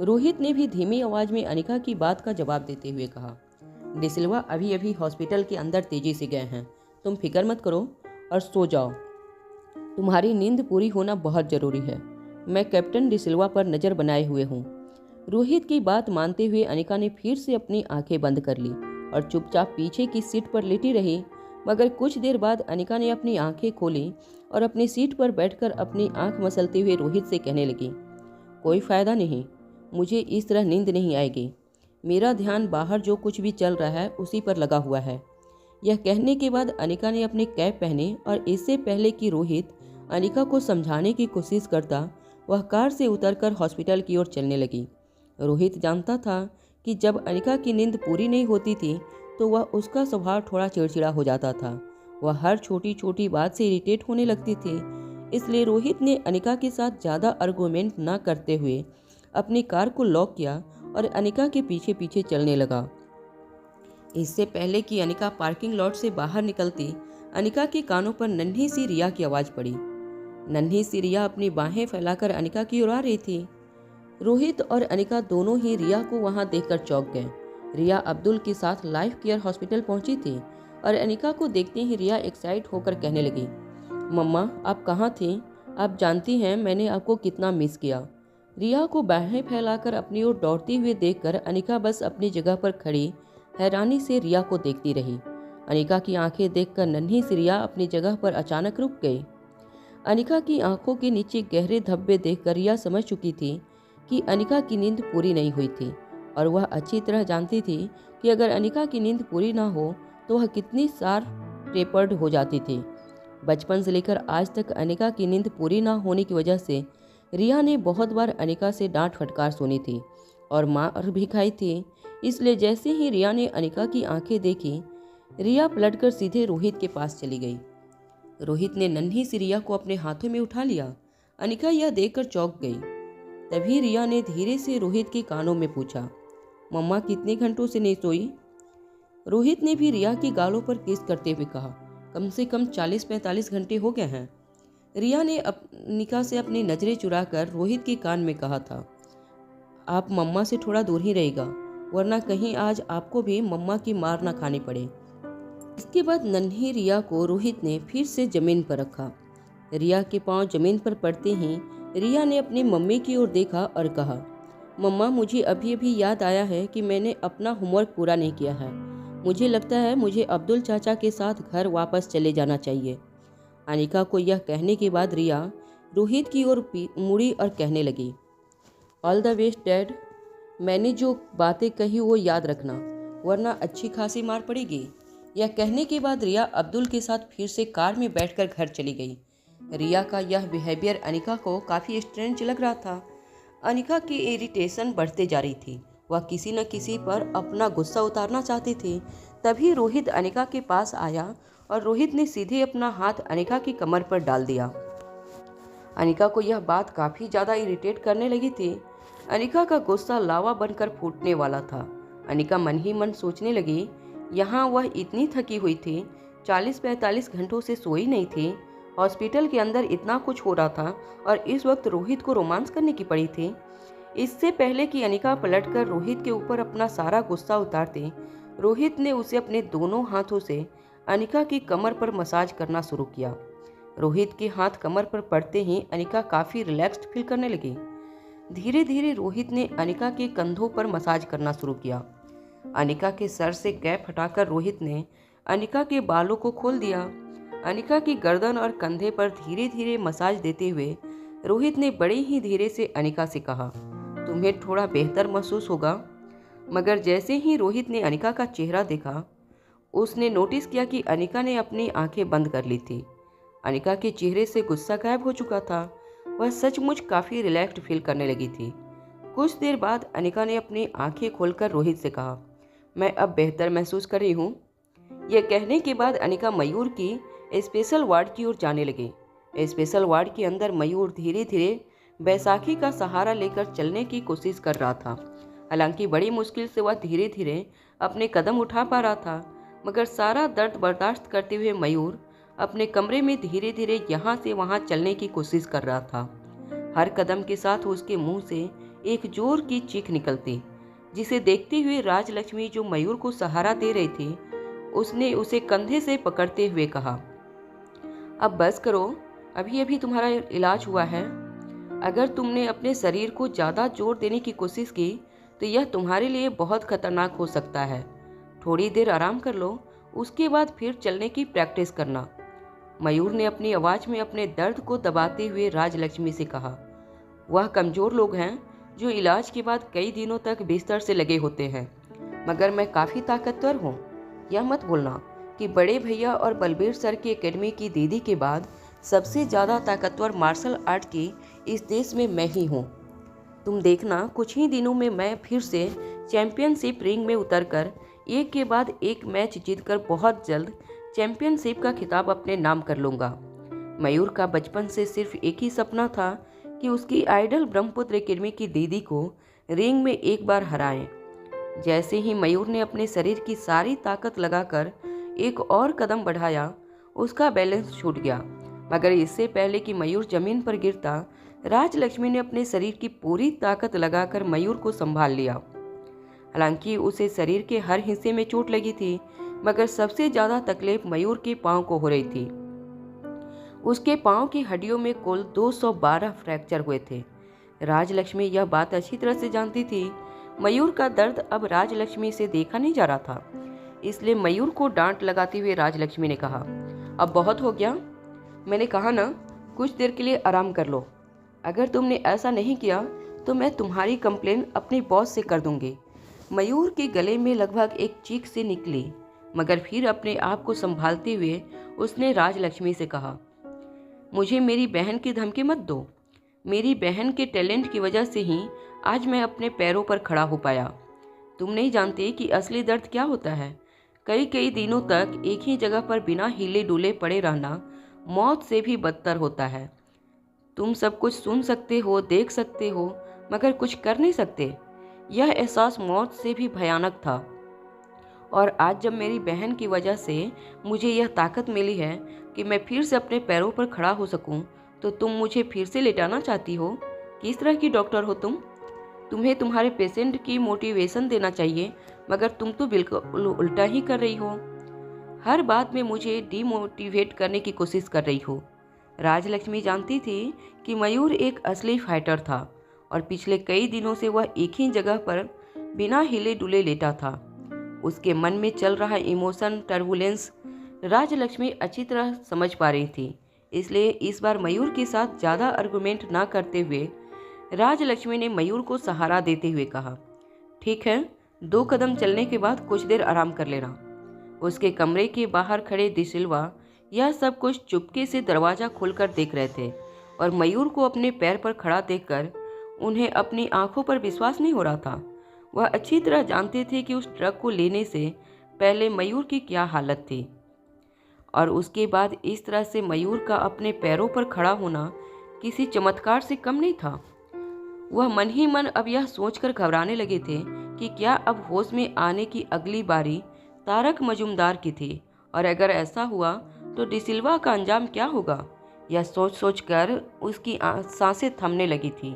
S2: रोहित ने भी धीमी आवाज़ में अनिका की बात का जवाब देते हुए कहा, डिसिल्वा अभी अभी हॉस्पिटल के अंदर तेजी से गए हैं। तुम फिक्र मत करो और सो जाओ। तुम्हारी नींद पूरी होना बहुत ज़रूरी है। मैं कैप्टन डिसिल्वा पर नज़र बनाए हुए हूँ। रोहित की बात मानते हुए अनिका ने फिर से अपनी आंखें बंद कर ली और चुपचाप पीछे की सीट पर लेटी रही। मगर कुछ देर बाद अनिका ने अपनी आंखें खोली और अपनी सीट पर बैठकर अपनी आंख मसलते हुए रोहित से कहने लगी, कोई फ़ायदा नहीं, मुझे इस तरह नींद नहीं आएगी। मेरा ध्यान बाहर जो कुछ भी चल रहा है उसी पर लगा हुआ है। यह कहने के बाद अनिका ने अपनी कैप पहने और इससे पहले कि रोहित अनिका को समझाने की कोशिश करता, वह कार से उतरकर हॉस्पिटल की ओर चलने लगी। रोहित जानता था कि जब अनिका की नींद पूरी नहीं होती थी तो वह उसका स्वभाव थोड़ा चिड़चिड़ा हो जाता था। वह हर छोटी छोटी बात से इरिटेट होने लगती थी। इसलिए रोहित ने अनिका के साथ ज़्यादा आर्गुमेंट न करते हुए अपनी कार को लॉक किया और अनिका के पीछे पीछे चलने लगा। इससे पहले कि अनिका पार्किंग लॉट से बाहर निकलती, अनिका के कानों पर नन्ही सी रिया की आवाज़ पड़ी। नन्ही सी रिया अपनी बाहें फैलाकर अनिका की ओर आ रही थी। रोहित और अनिका दोनों ही रिया को वहां देखकर चौंक गए। रिया अब्दुल के साथ लाइफ केयर हॉस्पिटल पहुंची थी और अनिका को देखते ही रिया एक्साइट होकर कहने लगी, मम्मा आप कहाँ थी? आप जानती हैं मैंने आपको कितना मिस किया। रिया को बाहें फैलाकर अपनी ओर दौड़ती हुए देखकर अनिका बस अपनी जगह पर खड़ी हैरानी से रिया को देखती रही। अनिका की आंखें देखकर नन्ही सी रिया अपनी जगह पर अचानक रुक गई। अनिका की आंखों के नीचे गहरे धब्बे देखकर रिया समझ चुकी थी कि अनिका की नींद पूरी नहीं हुई थी और वह अच्छी तरह जानती थी कि अगर अनिका की नींद पूरी ना हो तो वह कितनी सार टेपर्ड हो जाती थी। बचपन से लेकर आज तक अनिका की नींद पूरी ना होने की वजह से रिया ने बहुत बार अनिका से डांट फटकार सुनी थी और मार भी खाई थी। इसलिए जैसे ही रिया ने अनिका की आंखें देखी, रिया पलटकर सीधे रोहित के पास चली गई। रोहित ने नन्ही सी रिया को अपने हाथों में उठा लिया। अनिका यह देखकर चौंक गई। तभी रिया ने धीरे से रोहित के कानों में पूछा, मम्मा कितने घंटों से नहीं सोई? रोहित ने भी रिया की गालों पर किस करते हुए कहा, कम से कम 40-45 घंटे हो गए हैं। रिया ने अनिका से अपनी नज़रें चुराकर रोहित के कान में कहा था, आप मम्मा से थोड़ा दूर ही रहेगा, वरना कहीं आज आपको भी मम्मा की मार ना खानी पड़े। इसके बाद नन्ही रिया को रोहित ने फिर से जमीन पर रखा। रिया के पांव जमीन पर पड़ते ही रिया ने अपनी मम्मी की ओर देखा और कहा, मम्मा मुझे अभी अभी याद आया है कि मैंने अपना होमवर्क पूरा नहीं किया है। मुझे लगता है मुझे अब्दुल चाचा के साथ घर वापस चले जाना चाहिए। अनिका को यह कहने के बाद रिया रोहित की ओर मुड़ी और कहने लगी, ऑल द बेस्ट डैड। मैंने जो बातें कही वो याद रखना, वरना अच्छी खासी मार पड़ेगी। यह कहने के बाद रिया अब्दुल के साथ फिर से कार में बैठकर घर चली गई। रिया का यह बिहेवियर अनिका को काफ़ी स्ट्रेंज लग रहा था। अनिका की इरिटेशन बढ़ते जा रही थी। वह किसी न किसी पर अपना गुस्सा उतारना चाहती थी। तभी रोहित अनिका के पास आया और रोहित ने सीधे अपना हाथ अनिका की कमर पर डाल दिया। अनिका को यह बात काफ़ी ज़्यादा इरिटेट करने लगी थी। अनिका का गुस्सा लावा बनकर फूटने वाला था। अनिका मन ही मन सोचने लगी, यहाँ वह इतनी थकी हुई थी, 40-45 घंटों से सोई नहीं थी, हॉस्पिटल के अंदर इतना कुछ हो रहा था और इस वक्त रोहित को रोमांस करने की पड़ी थी। इससे पहले कि अनिका पलटकर रोहित के ऊपर अपना सारा गुस्सा उतारती, रोहित ने उसे अपने दोनों हाथों से अनिका की कमर पर मसाज करना शुरू किया। रोहित के हाथ कमर पर पड़ते ही अनिका काफ़ी रिलैक्स्ड फील करने लगी। धीरे धीरे रोहित ने अनिका के कंधों पर मसाज करना शुरू किया। अनिका के सर से कैप हटाकर रोहित ने अनिका के बालों को खोल दिया। अनिका की गर्दन और कंधे पर धीरे धीरे मसाज देते हुए रोहित ने बड़े ही धीरे से अनिका से कहा, तुम्हें थोड़ा बेहतर महसूस होगा। मगर जैसे ही रोहित ने अनिका का चेहरा देखा, उसने नोटिस किया कि अनिका ने अपनी आंखें बंद कर ली थी। अनिका के चेहरे से गुस्सा गायब हो चुका था। वह सचमुच काफ़ी रिलैक्स्ड फील करने लगी थी। कुछ देर बाद अनिका ने अपनी आंखें खोलकर रोहित से कहा, मैं अब बेहतर महसूस कर रही हूँ। यह कहने के बाद अनिका मयूर की स्पेशल वार्ड की ओर जाने लगी। स्पेशल वार्ड के अंदर मयूर धीरे धीरे बैसाखी का सहारा लेकर चलने की कोशिश कर रहा था। हालांकि बड़ी मुश्किल से वह धीरे धीरे अपने कदम उठा पा रहा था, मगर सारा दर्द बर्दाश्त करते हुए मयूर अपने कमरे में धीरे धीरे यहाँ से वहाँ चलने की कोशिश कर रहा था। हर कदम के साथ उसके मुंह से एक जोर की चीख निकलती, जिसे देखते हुए राजलक्ष्मी जो मयूर को सहारा दे रही थी, उसने उसे कंधे से पकड़ते हुए कहा, अब बस करो, अभी अभी तुम्हारा इलाज हुआ है। अगर तुमने अपने शरीर को ज़्यादा जोर देने की कोशिश की तो यह तुम्हारे लिए बहुत खतरनाक हो सकता है। थोड़ी देर आराम कर लो, उसके बाद फिर चलने की प्रैक्टिस करना। मयूर ने अपनी आवाज़ में अपने दर्द को दबाते हुए राजलक्ष्मी से कहा। वह कमज़ोर लोग हैं जो इलाज के बाद कई दिनों तक बिस्तर से लगे होते हैं, मगर मैं काफ़ी ताकतवर हूँ। यह मत भूलना कि बड़े भैया और बलबीर सर की एकेडमी की दीदी के बाद सबसे ज़्यादा ताकतवर मार्शल आर्ट की इस देश में मैं ही हूँ। तुम देखना, कुछ ही दिनों में मैं फिर से चैंपियनशिप रिंग में उतरकर एक के बाद एक मैच जीतकर बहुत जल्द चैंपियनशिप का खिताब अपने नाम कर लूँगा। मयूर का बचपन से सिर्फ एक ही सपना था कि उसकी आइडल ब्रह्मपुत्र एकेडमी की दीदी को रिंग में एक बार हराएं। जैसे ही मयूर ने अपने शरीर की सारी ताकत लगाकर एक और कदम बढ़ाया, उसका बैलेंस छूट गया। मगर इससे पहले कि मयूर जमीन पर गिरता, राजलक्ष्मी ने अपने शरीर की पूरी ताकत लगाकर मयूर को संभाल लिया। हालांकि उसे शरीर के हर हिस्से में चोट लगी थी, मगर सबसे ज्यादा तकलीफ मयूर के पांव को हो रही थी। उसके पांव की हड्डियों में कुल 212 फ्रैक्चर हुए थे। राजलक्ष्मी यह बात अच्छी तरह से जानती थी। मयूर का दर्द अब राजलक्ष्मी से देखा नहीं जा रहा था, इसलिए मयूर को डांट लगाते हुए राजलक्ष्मी ने कहा, अब बहुत हो गया। मैंने कहा ना, कुछ देर के लिए आराम कर लो। अगर तुमने ऐसा नहीं किया तो मैं तुम्हारी कंप्लेन अपने बॉस से कर दूंगी। मयूर के गले में लगभग एक चीख से निकली, मगर फिर अपने आप को संभालते हुए उसने राजलक्ष्मी से कहा, मुझे मेरी बहन की धमकी मत दो। मेरी बहन के टैलेंट की वजह से ही आज मैं अपने पैरों पर खड़ा हो पाया। तुम नहीं जानते कि असली दर्द क्या होता है। कई दिनों तक एक ही जगह पर बिना हिले डुले पड़े रहना मौत से भी बदतर होता है। तुम सब कुछ सुन सकते हो, देख सकते हो, मगर कुछ कर नहीं सकते। यह एहसास मौत से भी भयानक था। और आज जब मेरी बहन की वजह से मुझे यह ताकत मिली है कि मैं फिर से अपने पैरों पर खड़ा हो सकूं, तो तुम मुझे फिर से लेटाना चाहती हो। किस तरह की डॉक्टर हो तुम? तुम्हें तुम्हारे पेशेंट की मोटिवेशन देना चाहिए, मगर तुम तो बिल्कुल उल्टा ही कर रही हो। हर बात में मुझे डीमोटिवेट करने की कोशिश कर रही हो। राजलक्ष्मी जानती थी कि मयूर एक असली फाइटर था और पिछले कई दिनों से वह एक ही जगह पर बिना हिले डुले लेटा था। उसके मन में चल रहा इमोशन टर्बुलेंस राजलक्ष्मी अच्छी तरह समझ पा रही थी। इसलिए इस बार मयूर के साथ ज़्यादा आर्गुमेंट ना करते हुए राजलक्ष्मी ने मयूर को सहारा देते हुए कहा, ठीक है, 2 कदम चलने के बाद कुछ देर आराम कर लेना। उसके कमरे के बाहर खड़े डिसिल्वा यह सब कुछ चुपके से दरवाज़ा खोलकर देख रहे थे और मयूर को अपने पैर पर खड़ा देखकर उन्हें अपनी आंखों पर विश्वास नहीं हो रहा था। वह अच्छी तरह जानते थे कि उस ट्रक को लेने से पहले मयूर की क्या हालत थी और उसके बाद इस तरह से मयूर का अपने पैरों पर खड़ा होना किसी चमत्कार से कम नहीं था। वह मन ही मन अब यह सोचकर घबराने लगे थे कि क्या अब होश में आने की अगली बारी तारक मजुमदार की थी, और अगर ऐसा हुआ तो डिसिल्वा का अंजाम क्या होगा। यह सोच कर उसकी सांसें थमने लगी थी।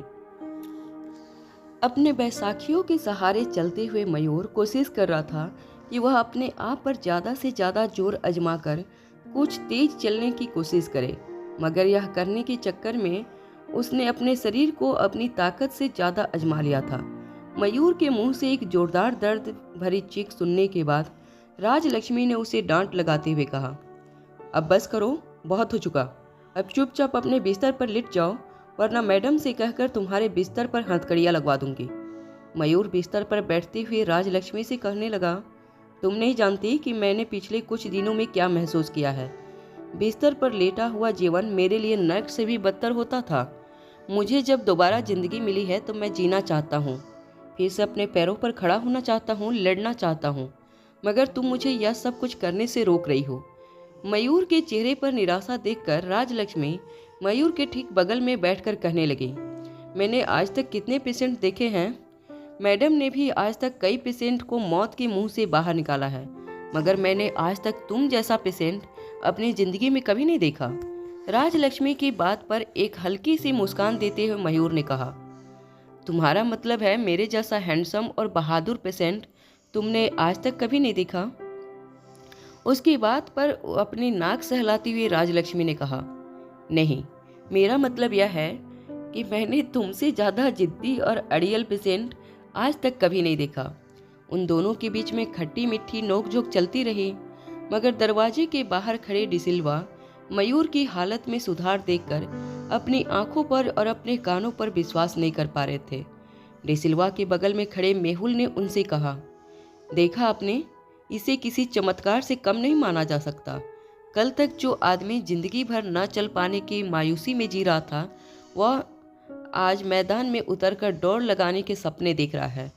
S2: अपने बैसाखियों के सहारे चलते हुए मयूर कोशिश कर रहा था कि वह अपने आप पर ज़्यादा से ज़्यादा जोर आजमाकर कुछ तेज चलने की कोशिश करे, मगर यह करने के चक्कर में उसने अपने शरीर को अपनी ताकत से ज़्यादा आजमा लिया था। मयूर के मुंह से एक जोरदार दर्द भरी चीख सुनने के बाद राजलक्ष्मी ने उसे डांट लगाते हुए कहा, अब बस करो, बहुत हो चुका। अब चुपचाप अपने बिस्तर पर लिट जाओ, वरना मैडम से कहकर तुम्हारे बिस्तर पर हथकड़ियाँ लगवा दूंगी। मयूर बिस्तर पर बैठते हुए राजलक्ष्मी से कहने लगा, तुम नहीं जानती कि मैंने पिछले कुछ दिनों में क्या महसूस किया है। बिस्तर पर लेटा हुआ जीवन मेरे लिए नर्क से भी बदतर होता था। मुझे जब दोबारा जिंदगी मिली है तो मैं जीना चाहता हूँ, फिर से अपने पैरों पर खड़ा होना चाहता हूँ, लड़ना चाहता हूँ, मगर तुम मुझे यह सब कुछ करने से रोक रही हो। मयूर के चेहरे पर निराशा देखकर राजलक्ष्मी मयूर के ठीक बगल में बैठकर कहने लगी, मैंने आज तक कितने पेशेंट देखे हैं। मैडम ने भी आज तक कई पेशेंट को मौत के मुंह से बाहर निकाला है, मगर मैंने आज तक तुम जैसा पेशेंट अपनी ज़िंदगी में कभी नहीं देखा। राजलक्ष्मी की बात पर एक हल्की सी मुस्कान देते हुए मयूर ने कहा, तुम्हारा मतलब है मेरे जैसा हैंडसम और बहादुर पेशेंट तुमने आज तक कभी नहीं देखा। उसकी बात पर अपनी नाक सहलाती हुई राजलक्ष्मी ने कहा, नहीं, मेरा मतलब यह है कि मैंने तुमसे ज़्यादा जिद्दी और अड़ियल पेशेंट आज तक कभी नहीं देखा। उन दोनों के बीच में खट्टी मीठी नोकझोंक चलती रही, मगर दरवाजे के बाहर खड़े डिसिल्वा मयूर की हालत में सुधार देखकर अपनी आंखों पर और अपने कानों पर विश्वास नहीं कर पा रहे थे। डिसिल्वा के बगल में खड़े मेहुल ने उनसे कहा, देखा आपने, इसे किसी चमत्कार से कम नहीं माना जा सकता। कल तक जो आदमी जिंदगी भर न चल पाने की मायूसी में जी रहा था, वह आज मैदान में उतरकर दौड़ लगाने के सपने देख रहा है।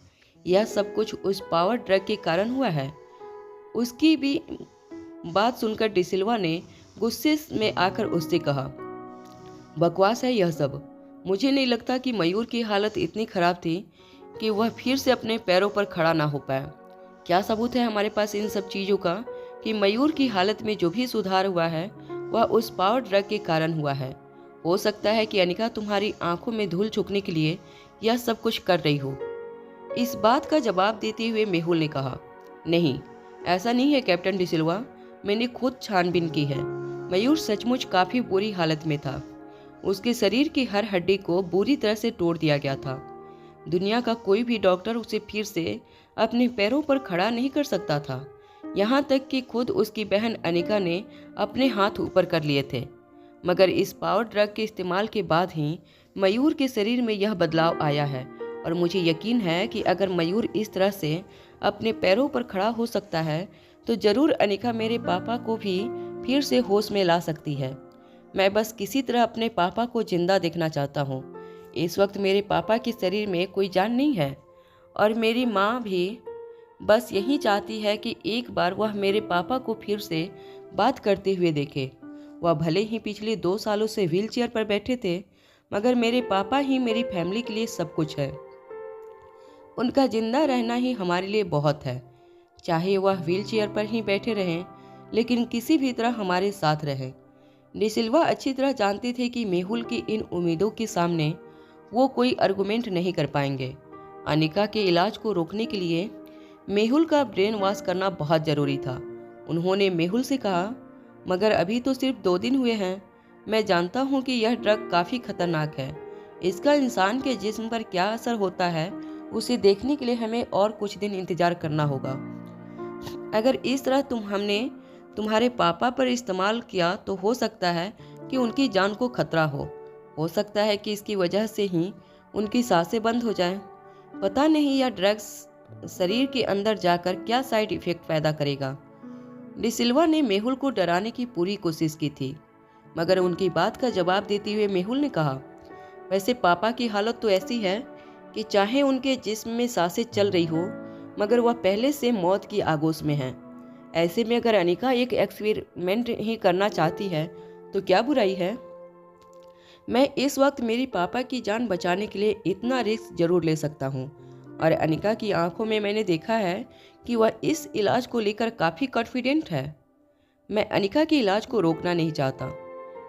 S2: यह सब कुछ उस पावर ड्रग के कारण हुआ है। उसकी भी बात सुनकर डिसिल्वा ने गुस्से में आकर उससे कहा, बकवास है यह सब। मुझे नहीं लगता कि मयूर की हालत इतनी खराब थी कि वह फिर से अपने पैरों पर खड़ा ना हो पाया। क्या सबूत है हमारे पास इन सब चीज़ों का कि मयूर की हालत में जो भी सुधार हुआ है वह उस पावर ड्रग के कारण हुआ है। हो सकता है कि अनिका तुम्हारी आंखों में धूल झोंकने के लिए यह सब कुछ कर रही हो। इस बात का जवाब देते हुए मेहुल ने कहा, नहीं, ऐसा नहीं है कैप्टन डिसिल्वा, मैंने खुद छानबीन की है। मयूर सचमुच काफ़ी बुरी हालत में था। उसके शरीर की हर हड्डी को बुरी तरह से तोड़ दिया गया था। दुनिया का कोई भी डॉक्टर उसे फिर से अपने पैरों पर खड़ा नहीं कर सकता था। यहाँ तक कि खुद उसकी बहन अनिका ने अपने हाथ ऊपर कर लिए थे। मगर इस पावर ड्रग के इस्तेमाल के बाद ही मयूर के शरीर में यह बदलाव आया है और मुझे यकीन है कि अगर मयूर इस तरह से अपने पैरों पर खड़ा हो सकता है तो ज़रूर अनिका मेरे पापा को भी फिर से होश में ला सकती है। मैं बस किसी तरह अपने पापा को जिंदा देखना चाहता हूँ। इस वक्त मेरे पापा के शरीर में कोई जान नहीं है और मेरी माँ भी बस यही चाहती है कि एक बार वह मेरे पापा को फिर से बात करते हुए देखे। वह भले ही पिछले 2 सालों से व्हीलचेयर पर बैठे थे, मगर मेरे पापा ही मेरी फैमिली के लिए सब कुछ है। उनका जिंदा रहना ही हमारे लिए बहुत है। चाहे वह व्हीलचेयर पर ही बैठे रहें, लेकिन किसी भी तरह हमारे साथ रहें। डिसिल्वा अच्छी तरह जानते थे कि मेहुल की इन उम्मीदों के सामने वो कोई आर्गुमेंट नहीं कर पाएंगे। अनिका के इलाज को रोकने के लिए मेहुल का ब्रेन वॉश करना बहुत ज़रूरी था। उन्होंने मेहुल से कहा, मगर अभी तो सिर्फ 2 दिन हुए हैं। मैं जानता हूँ कि यह ड्रग काफ़ी खतरनाक है। इसका इंसान के जिस्म पर क्या असर होता है उसे देखने के लिए हमें और कुछ दिन इंतज़ार करना होगा। अगर इस तरह हमने तुम्हारे पापा पर इस्तेमाल किया तो हो सकता है कि उनकी जान को खतरा हो सकता है कि इसकी वजह से ही उनकी सांसें बंद हो जाएं। पता नहीं यह ड्रग्स शरीर के अंदर जाकर क्या साइड इफ़ेक्ट पैदा करेगा। डिसिल्वा ने मेहुल को डराने की पूरी कोशिश की थी, मगर उनकी बात का जवाब देते हुए मेहुल ने कहा, वैसे पापा की हालत तो ऐसी है कि चाहे उनके जिस्म में सांसें चल रही हो, मगर वह पहले से मौत की आगोश में हैं। ऐसे में अगर अनिका एक एक्सपेरिमेंट ही करना चाहती है तो क्या बुराई है। मैं इस वक्त मेरी पापा की जान बचाने के लिए इतना रिस्क जरूर ले सकता हूँ और अनिका की आंखों में मैंने देखा है कि वह इस इलाज को लेकर काफ़ी कॉन्फिडेंट है। मैं अनिका के इलाज को रोकना नहीं चाहता।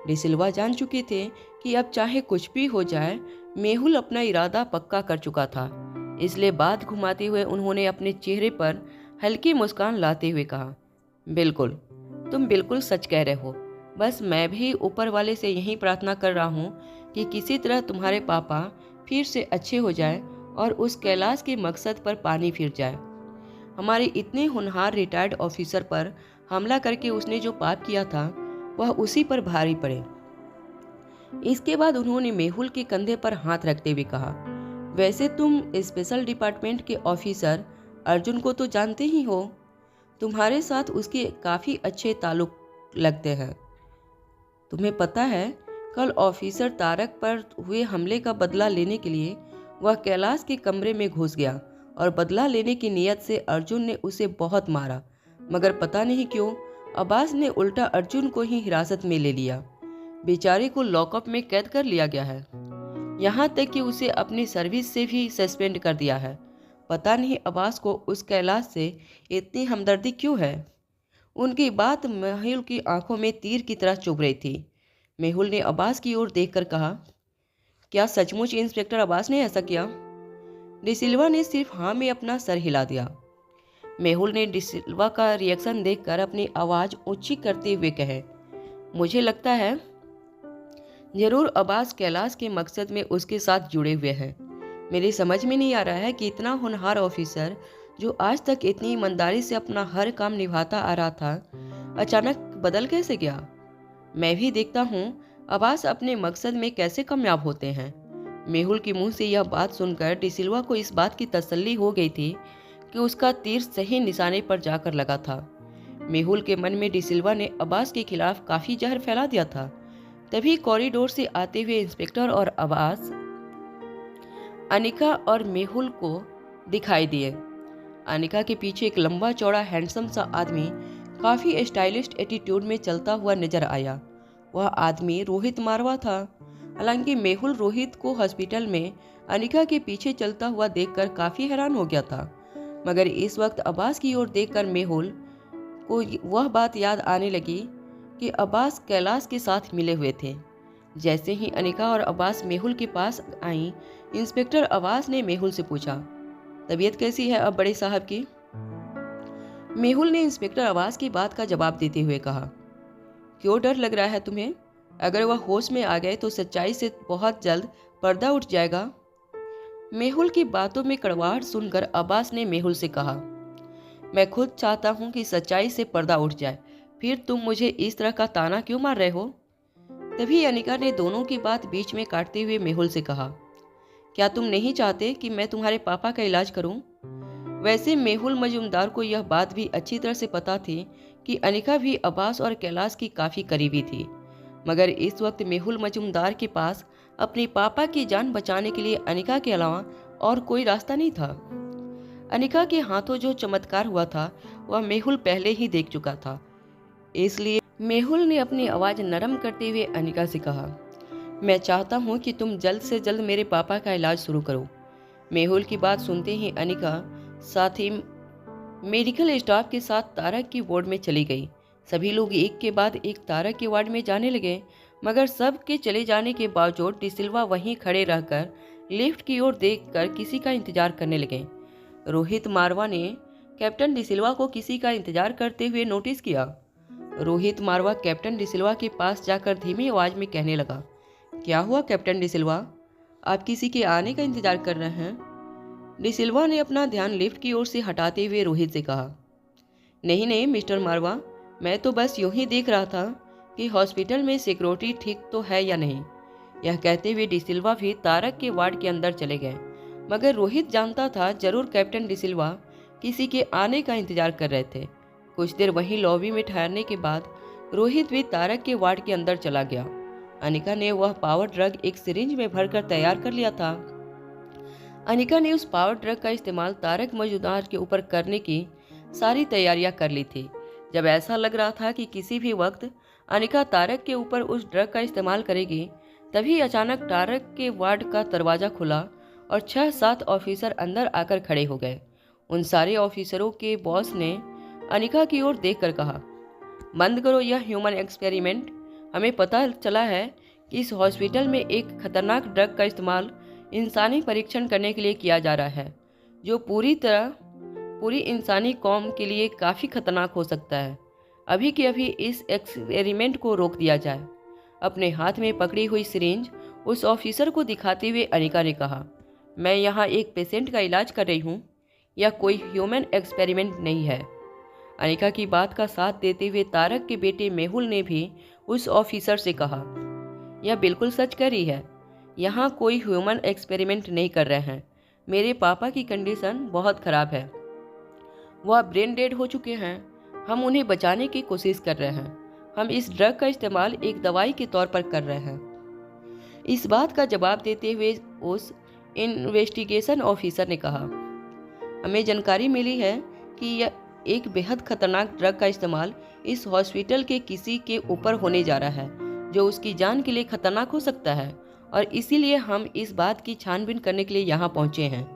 S2: डिसिल्वा जान चुके थे कि अब चाहे कुछ भी हो जाए मेहुल अपना इरादा पक्का कर चुका था। इसलिए बात घुमाते हुए उन्होंने अपने चेहरे पर हल्की मुस्कान लाते हुए कहा, बिल्कुल, तुम बिल्कुल सच कह रहे हो। बस मैं भी ऊपर वाले से यही प्रार्थना कर रहा हूँ कि किसी तरह तुम्हारे पापा फिर से अच्छे हो जाए और उस कैलाश के मकसद पर पानी फिर जाए। हमारे इतने होनहार रिटायर्ड ऑफिसर पर हमला करके उसने जो पाप किया था वह उसी पर भारी पड़े। इसके बाद उन्होंने मेहुल के कंधे पर हाथ रखते हुए कहा, वैसे तुम स्पेशल डिपार्टमेंट के ऑफिसर अर्जुन को तो जानते ही हो। तुम्हारे साथ उसके काफ़ी अच्छे ताल्लुक लगते हैं। तुम्हें पता है, कल ऑफिसर तारक पर हुए हमले का बदला लेने के लिए वह कैलाश के कमरे में घुस गया और बदला लेने की नीयत से अर्जुन ने उसे बहुत मारा, मगर पता नहीं क्यों अब्बास ने उल्टा अर्जुन को ही हिरासत में ले लिया। बेचारे को लॉकअप में कैद कर लिया गया है। यहाँ तक कि उसे अपनी सर्विस से भी सस्पेंड कर दिया है। पता नहीं अब्बास को उस कैलाश से इतनी हमदर्दी क्यों है। उनकी बात मेहुल की आंखों में तीर की तरह चुभ रही थी। मेहुल ने अब्बास की ओर देखकर कहा, क्या सचमुच इंस्पेक्टर अब्बास ने ऐसा किया? डिसिल्वा ने सिर्फ हाँ में अपना सर हिला दिया। मेहुल ने डिसिल्वा का रिएक्शन देखकर अपनी आवाज़ ऊंची करते हुए कहे, मुझे लगता है जरूर अब्बास कैलाश के मकसद में उसके साथ जुड़े हुए हैं। मेरी समझ में नहीं आ रहा है कि इतना होनहार ऑफिसर जो आज तक इतनी ईमानदारी से अपना हर काम निभाता आ रहा था, अचानक बदल कैसे गया। मैं भी देखता हूँ अब्बास अपने मकसद में कैसे कामयाब होते हैं। मेहुल के मुंह से यह बात सुनकर डिसिल्वा को इस बात की तसल्ली हो गई थी कि उसका तीर सही निशाने पर जाकर लगा था। मेहुल के मन में डिसिल्वा ने अब्बास के खिलाफ काफ़ी जहर फैला दिया था। तभी कॉरिडोर से आते हुए इंस्पेक्टर और अब्बास अनिका और मेहुल को दिखाई दिए। अनिका के पीछे एक लंबा चौड़ा हैंडसम सा आदमी काफी स्टाइलिश एटीट्यूड में चलता हुआ नजर आया। वह आदमी रोहित मारवा था। हालांकि मेहुल रोहित को हॉस्पिटल में अनिका के पीछे चलता हुआ देखकर काफी हैरान हो गया था, मगर इस वक्त अब्बास की ओर देखकर मेहुल को वह बात याद आने लगी कि अब्बास कैलाश के साथ मिले हुए थे। जैसे ही अनिका और अब्बास मेहुल के पास आई, इंस्पेक्टर अब्बास ने मेहुल से पूछा, तबीयत कैसी है अब बड़े साहब की? मेहुल ने इंस्पेक्टर अब्बास की बात का जवाब देते हुए कहा, क्यों डर लग रहा है तुम्हें? अगर वह होश में आ गए तो सच्चाई से बहुत जल्द पर्दा उठ जाएगा। मेहुल की बातों में कड़वाहट सुनकर अब्बास ने मेहुल से कहा, मैं खुद चाहता हूं कि सच्चाई से पर्दा उठ जाए, फिर तुम मुझे इस तरह का ताना क्यों मार रहे हो? तभी अनिका ने दोनों की बात बीच में काटते हुए मेहुल से कहा, क्या तुम नहीं चाहते कि मैं तुम्हारे पापा का इलाज करूं? वैसे मेहुल मजूमदार को यह बात भी अच्छी तरह से पता थी कि अनिका भी अब्बास और कैलाश की काफ़ी करीबी थी, मगर इस वक्त मेहुल मजूमदार के पास अपने पापा की जान बचाने के लिए अनिका के अलावा और कोई रास्ता नहीं था। अनिका के हाथों जो चमत्कार हुआ था वह मेहुल पहले ही देख चुका था, इसलिए मेहुल ने अपनी आवाज़ नरम करते हुए अनिका से कहा, मैं चाहता हूँ कि तुम जल्द से जल्द मेरे पापा का इलाज शुरू करो। मेहुल की बात सुनते ही अनिका साथ ही मेडिकल स्टाफ के साथ तारक की वार्ड में चली गई। सभी लोग एक के बाद एक तारक के वार्ड में जाने लगे, मगर सब के चले जाने के बावजूद डिसिल्वा वहीं खड़े रहकर लिफ्ट की ओर देखकर किसी का इंतजार करने लगे। रोहित मारवा ने कैप्टन डिसिल्वा को किसी का इंतजार करते हुए नोटिस किया। रोहित मारवा कैप्टन डिसिल्वा के पास जाकर धीमी आवाज में कहने लगा, क्या हुआ कैप्टन डिसिल्वा, आप किसी के आने का इंतजार कर रहे हैं? डिसिल्वा ने अपना ध्यान लिफ्ट की ओर से हटाते हुए रोहित से कहा, नहीं नहीं मिस्टर मारवा, मैं तो बस यूं ही देख रहा था कि हॉस्पिटल में सिक्योरिटी ठीक तो है या नहीं। यह कहते हुए डिसिल्वा भी तारक के वार्ड के अंदर चले गए, मगर रोहित जानता था जरूर कैप्टन डिसिल्वा किसी के आने का इंतजार कर रहे थे। कुछ देर वहीं लॉबी में ठहरने के बाद रोहित भी तारक के वार्ड के अंदर चला गया। अनिका ने वह पावर ड्रग एक सिरिंज में भरकर तैयार कर लिया था। अनिका ने उस पावर ड्रग का इस्तेमाल तारक मजूमदार के ऊपर करने की सारी तैयारियां कर ली थी। जब ऐसा लग रहा था कि किसी भी वक्त अनिका तारक के ऊपर उस ड्रग का इस्तेमाल करेगी, तभी अचानक तारक के वार्ड का दरवाज़ा खुला और 6-7 ऑफिसर अंदर आकर खड़े हो गए। उन सारे ऑफिसरों के बॉस ने अनिका की ओर देखकर कहा, बंद करो यह ह्यूमन एक्सपेरिमेंट। हमें पता चला है कि इस हॉस्पिटल में एक खतरनाक ड्रग का इस्तेमाल इंसानी परीक्षण करने के लिए किया जा रहा है, जो पूरी इंसानी कौम के लिए काफ़ी खतरनाक हो सकता है। अभी के अभी इस एक्सपेरिमेंट को रोक दिया जाए। अपने हाथ में पकड़ी हुई सिरिंज उस ऑफिसर को दिखाते हुए अनिका ने कहा, मैं यहाँ एक पेशेंट का इलाज कर रही हूँ, यह कोई ह्यूमन एक्सपेरिमेंट नहीं है। अनिका की बात का साथ देते हुए तारक के बेटे मेहुल ने भी उस ऑफिसर से कहा, यह बिल्कुल सच कह रही है, यहाँ कोई ह्यूमन एक्सपेरिमेंट नहीं कर रहे हैं। मेरे पापा की कंडीशन बहुत ख़राब है, वह ब्रेन डेड हो चुके हैं। हम उन्हें बचाने की कोशिश कर रहे हैं। हम इस ड्रग का इस्तेमाल एक दवाई के तौर पर कर रहे हैं। इस बात का जवाब देते हुए उस इन्वेस्टिगेशन ऑफिसर ने कहा, हमें जानकारी मिली है कि यह एक बेहद खतरनाक ड्रग का इस्तेमाल इस हॉस्पिटल के किसी के ऊपर होने जा रहा है, जो उसकी जान के लिए खतरनाक हो सकता है, और इसीलिए हम इस बात की छानबीन करने के लिए यहाँ पहुँचे हैं।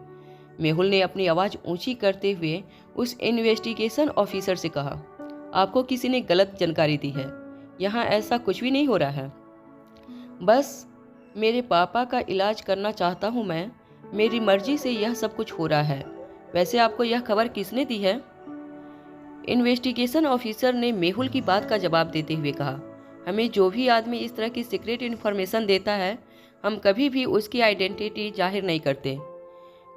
S2: मेहुल ने अपनी आवाज़ ऊंची करते हुए उस इन्वेस्टिगेशन ऑफिसर से कहा, आपको किसी ने गलत जानकारी दी है, यहाँ ऐसा कुछ भी नहीं हो रहा है। बस मेरे पापा का इलाज करना चाहता हूँ मैं, मेरी मर्जी से यह सब कुछ हो रहा है। वैसे आपको यह खबर किसने दी है? इन्वेस्टिगेशन ऑफिसर ने मेहुल की बात का जवाब देते हुए कहा, हमें जो भी आदमी इस तरह की सीक्रेट इन्फॉर्मेशन देता है, हम कभी भी उसकी आइडेंटिटी जाहिर नहीं करते।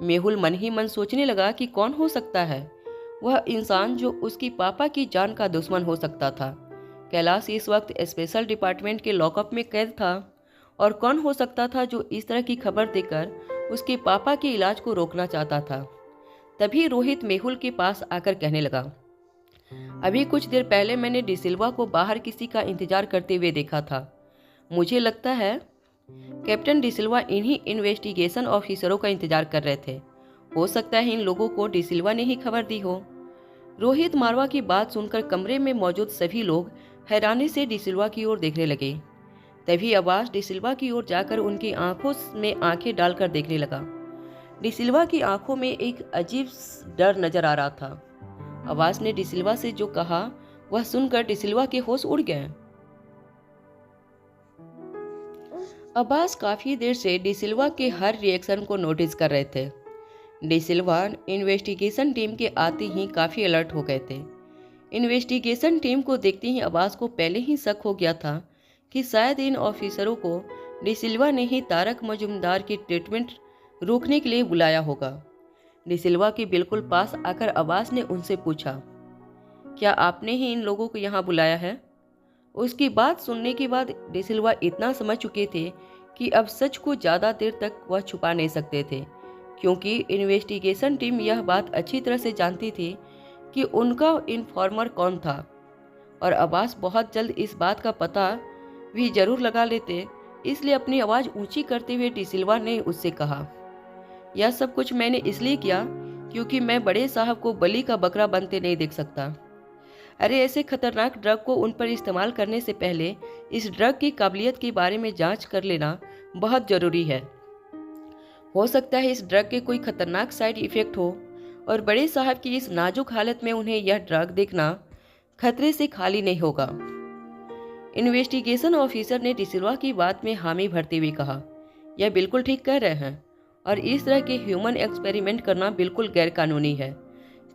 S2: मेहुल मन ही मन सोचने लगा कि कौन हो सकता है वह इंसान जो उसकी पापा की जान का दुश्मन हो सकता था। कैलाश इस वक्त स्पेशल डिपार्टमेंट के लॉकअप में कैद था, और कौन हो सकता था जो इस तरह की खबर देकर उसके पापा के इलाज को रोकना चाहता था। तभी रोहित मेहुल के पास आकर कहने लगा, अभी कुछ देर पहले मैंने डिसिल्वा को बाहर किसी का इंतजार करते हुए देखा था। मुझे लगता है कैप्टन डिसिल्वा इन्हीं इन्वेस्टिगेशन ऑफिसरों का इंतजार कर रहे थे। हो सकता है इन लोगों को डिसिल्वा ने ही खबर दी हो। रोहित मारवा की बात सुनकर कमरे में मौजूद सभी लोग हैरानी से डिसिल्वा की ओर देखने लगे। तभी अब्बास डिसिल्वा की ओर जाकर उनकी आंखों में आंखें डालकर देखने लगा। डिसिल्वा की आंखों में एक अजीब डर नजर आ रहा था। अब्बास ने डिसिल्वा से जो कहा वह सुनकर डिसिल्वा के होश उड़ गए। अब्बास काफी देर से डिसिल्वा के हर रिएक्शन को नोटिस कर रहे थे। डिसिल्वा इन्वेस्टिगेशन टीम के आते ही काफी अलर्ट हो गए थे। इन्वेस्टिगेशन टीम को देखते ही अब्बास को पहले ही शक हो गया था कि शायद इन ऑफिसरों को डिसिल्वा ने ही तारक मजूमदार की ट्रीटमेंट रोकने के लिए बुलाया होगा। डिसिल्वा के बिल्कुल पास आकर अब्बास ने उनसे पूछा, क्या आपने ही इन लोगों को यहाँ बुलाया है? उसकी बात सुनने के बाद डिसिल्वा इतना समझ चुके थे कि अब सच को ज़्यादा देर तक वह छुपा नहीं सकते थे, क्योंकि इन्वेस्टिगेशन टीम यह बात अच्छी तरह से जानती थी कि उनका इन्फॉर्मर कौन था, और अब्बास बहुत जल्द इस बात का पता भी जरूर लगा लेते। इसलिए अपनी आवाज़ ऊंची करते हुए डिसिल्वा ने उससे कहा, यह सब कुछ मैंने इसलिए किया क्योंकि मैं बड़े साहब को बलि का बकरा बनते नहीं देख सकता। अरे ऐसे खतरनाक ड्रग को उन पर इस्तेमाल करने से पहले इस ड्रग की काबिलियत के बारे में जांच कर लेना बहुत ज़रूरी है। हो सकता है इस ड्रग के कोई खतरनाक साइड इफ़ेक्ट हो, और बड़े साहब की इस नाजुक हालत में उन्हें यह ड्रग देखना खतरे से खाली नहीं होगा। इन्वेस्टिगेशन ऑफिसर ने डिसिल्वा की बात में हामी भरते हुए कहा, यह बिल्कुल ठीक कह रहे हैं, और इस तरह के ह्यूमन एक्सपेरिमेंट करना बिल्कुल गैरकानूनी है।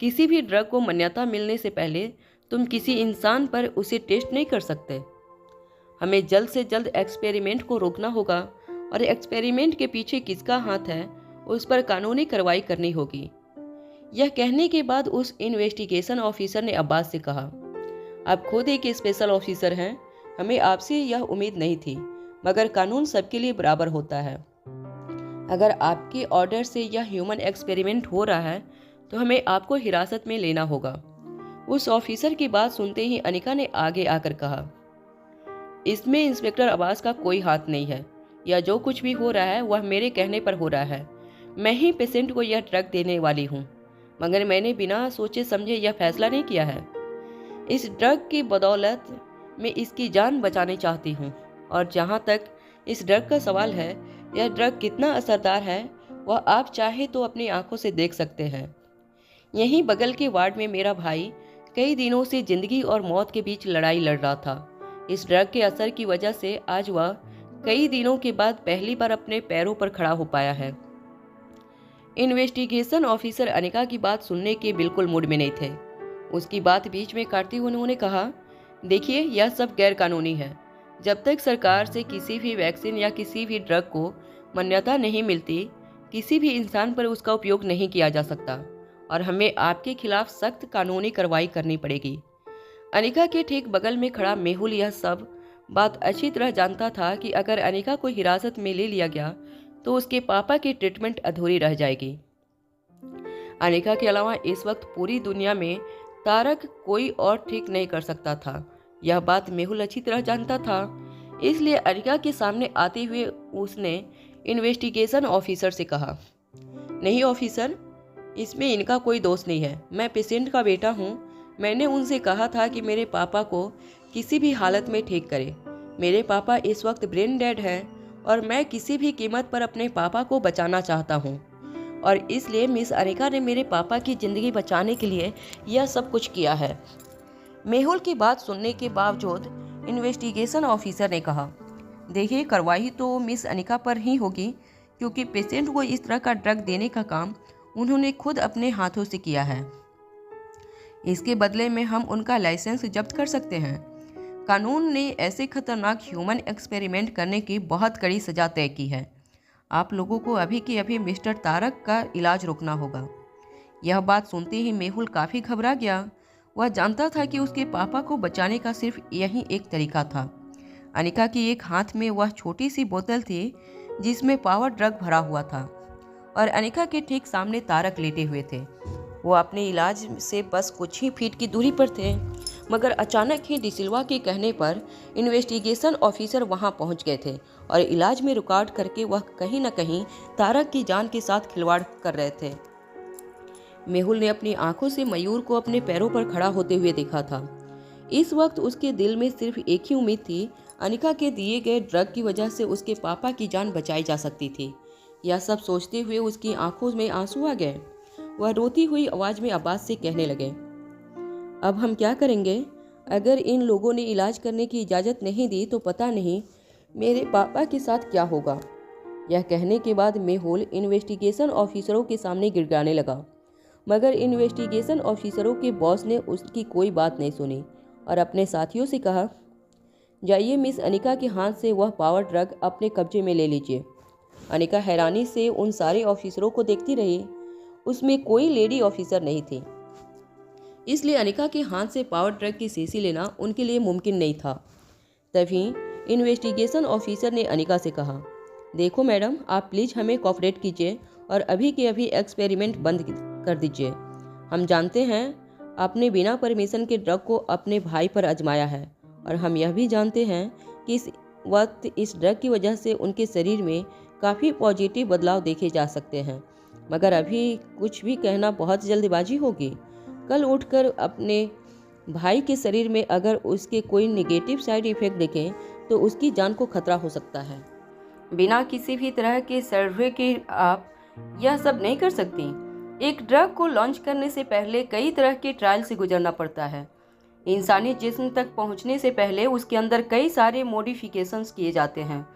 S2: किसी भी ड्रग को मान्यता मिलने से पहले तुम किसी इंसान पर उसे टेस्ट नहीं कर सकते। हमें जल्द से जल्द एक्सपेरिमेंट को रोकना होगा, और एक्सपेरिमेंट के पीछे किसका हाथ है उस पर कानूनी कार्रवाई करनी होगी। यह कहने के बाद उस इन्वेस्टिगेशन ऑफिसर ने अब्बास से कहा, आप खुद एक स्पेशल ऑफिसर हैं, हमें आपसे यह उम्मीद नहीं थी, मगर कानून सबके लिए बराबर होता है। अगर आपके ऑर्डर से यह ह्यूमन एक्सपेरिमेंट हो रहा है तो हमें आपको हिरासत में लेना होगा। उस ऑफिसर की बात सुनते ही अनिका ने आगे आकर कहा, इसमें इंस्पेक्टर अब्बास का कोई हाथ नहीं है। यह जो कुछ भी हो रहा है वह मेरे कहने पर हो रहा है। मैं ही पेशेंट को यह ड्रग देने वाली हूँ, मगर मैंने बिना सोचे समझे यह फैसला नहीं किया है। इस ड्रग की बदौलत मैं इसकी जान बचाना चाहती हूँ, और जहाँ तक इस ड्रग का सवाल है, यह ड्रग कितना असरदार है वह आप चाहे तो अपनी आंखों से देख सकते हैं। यहीं बगल के वार्ड में मेरा भाई कई दिनों से जिंदगी और मौत के बीच लड़ाई लड़ रहा था। इस ड्रग के असर की वजह से आज वह कई दिनों के बाद पहली बार अपने पैरों पर खड़ा हो पाया है। इन्वेस्टिगेशन ऑफिसर अनिका की बात सुनने के बिल्कुल मूड में नहीं थे। उसकी बात बीच में काटते हुए उन्होंने कहा, देखिए यह सब गैर कानूनी है। जब तक सरकार से किसी भी वैक्सीन या किसी भी ड्रग को मान्यता नहीं मिलती, किसी भी इंसान पर उसका उपयोग नहीं किया जा सकता, और हमें आपके खिलाफ सख्त कानूनी कार्रवाई करनी पड़ेगी। अनिका के ठीक बगल में खड़ा मेहुल यह सब बात अच्छी तरह जानता था कि अगर अनिका को हिरासत में ले लिया गया तो उसके पापा की ट्रीटमेंट अधूरी रह जाएगी। अनिका के अलावा इस वक्त पूरी दुनिया में तारक कोई और ठीक नहीं कर सकता था। यह बात मेहुल अच्छी तरह जानता था। इसलिए अनिका के सामने आते हुए उसने इन्वेस्टिगेशन ऑफिसर से कहा, नहीं ऑफिसर, इसमें इनका कोई दोष नहीं है। मैं पेशेंट का बेटा हूँ। मैंने उनसे कहा था कि मेरे पापा को किसी भी हालत में ठीक करे। मेरे पापा इस वक्त ब्रेन डेड हैं, और मैं किसी भी कीमत पर अपने पापा को बचाना चाहता हूँ, और इसलिए मिस अनिका ने मेरे पापा की ज़िंदगी बचाने के लिए यह सब कुछ किया है। मेहुल की बात सुनने के बावजूद इन्वेस्टिगेशन ऑफिसर ने कहा, देखिए कार्रवाई तो मिस अनिका पर ही होगी, क्योंकि पेशेंट को इस तरह का ड्रग देने का काम उन्होंने खुद अपने हाथों से किया है। इसके बदले में हम उनका लाइसेंस जब्त कर सकते हैं। कानून ने ऐसे खतरनाक ह्यूमन एक्सपेरिमेंट करने की बहुत कड़ी सज़ा तय की है। आप लोगों को अभी के अभी मिस्टर तारक का इलाज रोकना होगा। यह बात सुनते ही मेहुल काफ़ी घबरा गया। वह जानता था कि उसके पापा को बचाने का सिर्फ यही एक तरीका था। अनिका की एक हाथ में वह छोटी सी बोतल थी जिसमें पावर ड्रग भरा हुआ था, और अनिका के ठीक सामने तारक लेटे हुए थे। वो अपने इलाज से बस कुछ ही फीट की दूरी पर थे, मगर अचानक ही डिसिल्वा के कहने पर इन्वेस्टिगेशन ऑफिसर वहां पहुंच गए थे, और इलाज में रुकावट करके वह कहीं न कहीं तारक की जान के साथ खिलवाड़ कर रहे थे। मेहुल ने अपनी आंखों से मयूर को अपने पैरों पर खड़ा होते हुए देखा था। इस वक्त उसके दिल में सिर्फ एक ही उम्मीद थी, अनिका के दिए गए ड्रग की वजह से उसके पापा की जान बचाई जा सकती थी। यह सब सोचते हुए उसकी आंखों में आंसू आ गए। वह रोती हुई आवाज में अब्बास से कहने लगे, अब हम क्या करेंगे? अगर इन लोगों ने इलाज करने की इजाज़त नहीं दी तो पता नहीं मेरे पापा के साथ क्या होगा। यह कहने के बाद मेहुल इन्वेस्टिगेशन ऑफिसरों के सामने गिड़गिड़ाने लगा, मगर इन्वेस्टिगेशन ऑफिसरों के बॉस ने उसकी कोई बात नहीं सुनी और अपने साथियों से कहा, जाइए मिस अनिका के हाथ से वह पावर ड्रग अपने कब्जे में ले लीजिए। अनिका हैरानी से उन सारे ऑफिसरों को देखती रही। उसमें कोई लेडी ऑफिसर नहीं थी, इसलिए अनिका के हाथ से पावर ड्रग की शीशी लेना उनके लिए मुमकिन नहीं था। तभी इन्वेस्टिगेशन ऑफिसर ने अनिका से कहा, देखो मैडम, आप प्लीज़ हमें कोऑपरेट कीजिए और अभी के अभी एक्सपेरिमेंट बंद कर दीजिए। हम जानते हैं आपने बिना परमिशन के ड्रग को अपने भाई पर आजमाया है और हम यह भी जानते हैं कि इस वक्त इस ड्रग की वजह से उनके शरीर में काफ़ी पॉजिटिव बदलाव देखे जा सकते हैं, मगर अभी कुछ भी कहना बहुत जल्दबाजी होगी। कल उठकर अपने भाई के शरीर में अगर उसके कोई नेगेटिव साइड इफ़ेक्ट दिखें तो उसकी जान को खतरा हो सकता है।
S1: बिना किसी भी तरह के सर्वे के आप यह सब नहीं कर सकती। एक ड्रग को लॉन्च करने से पहले कई तरह के ट्रायल से गुजरना पड़ता है। इंसानी जिस्म तक पहुंचने से पहले उसके अंदर कई सारे मॉडिफिकेशंस किए जाते हैं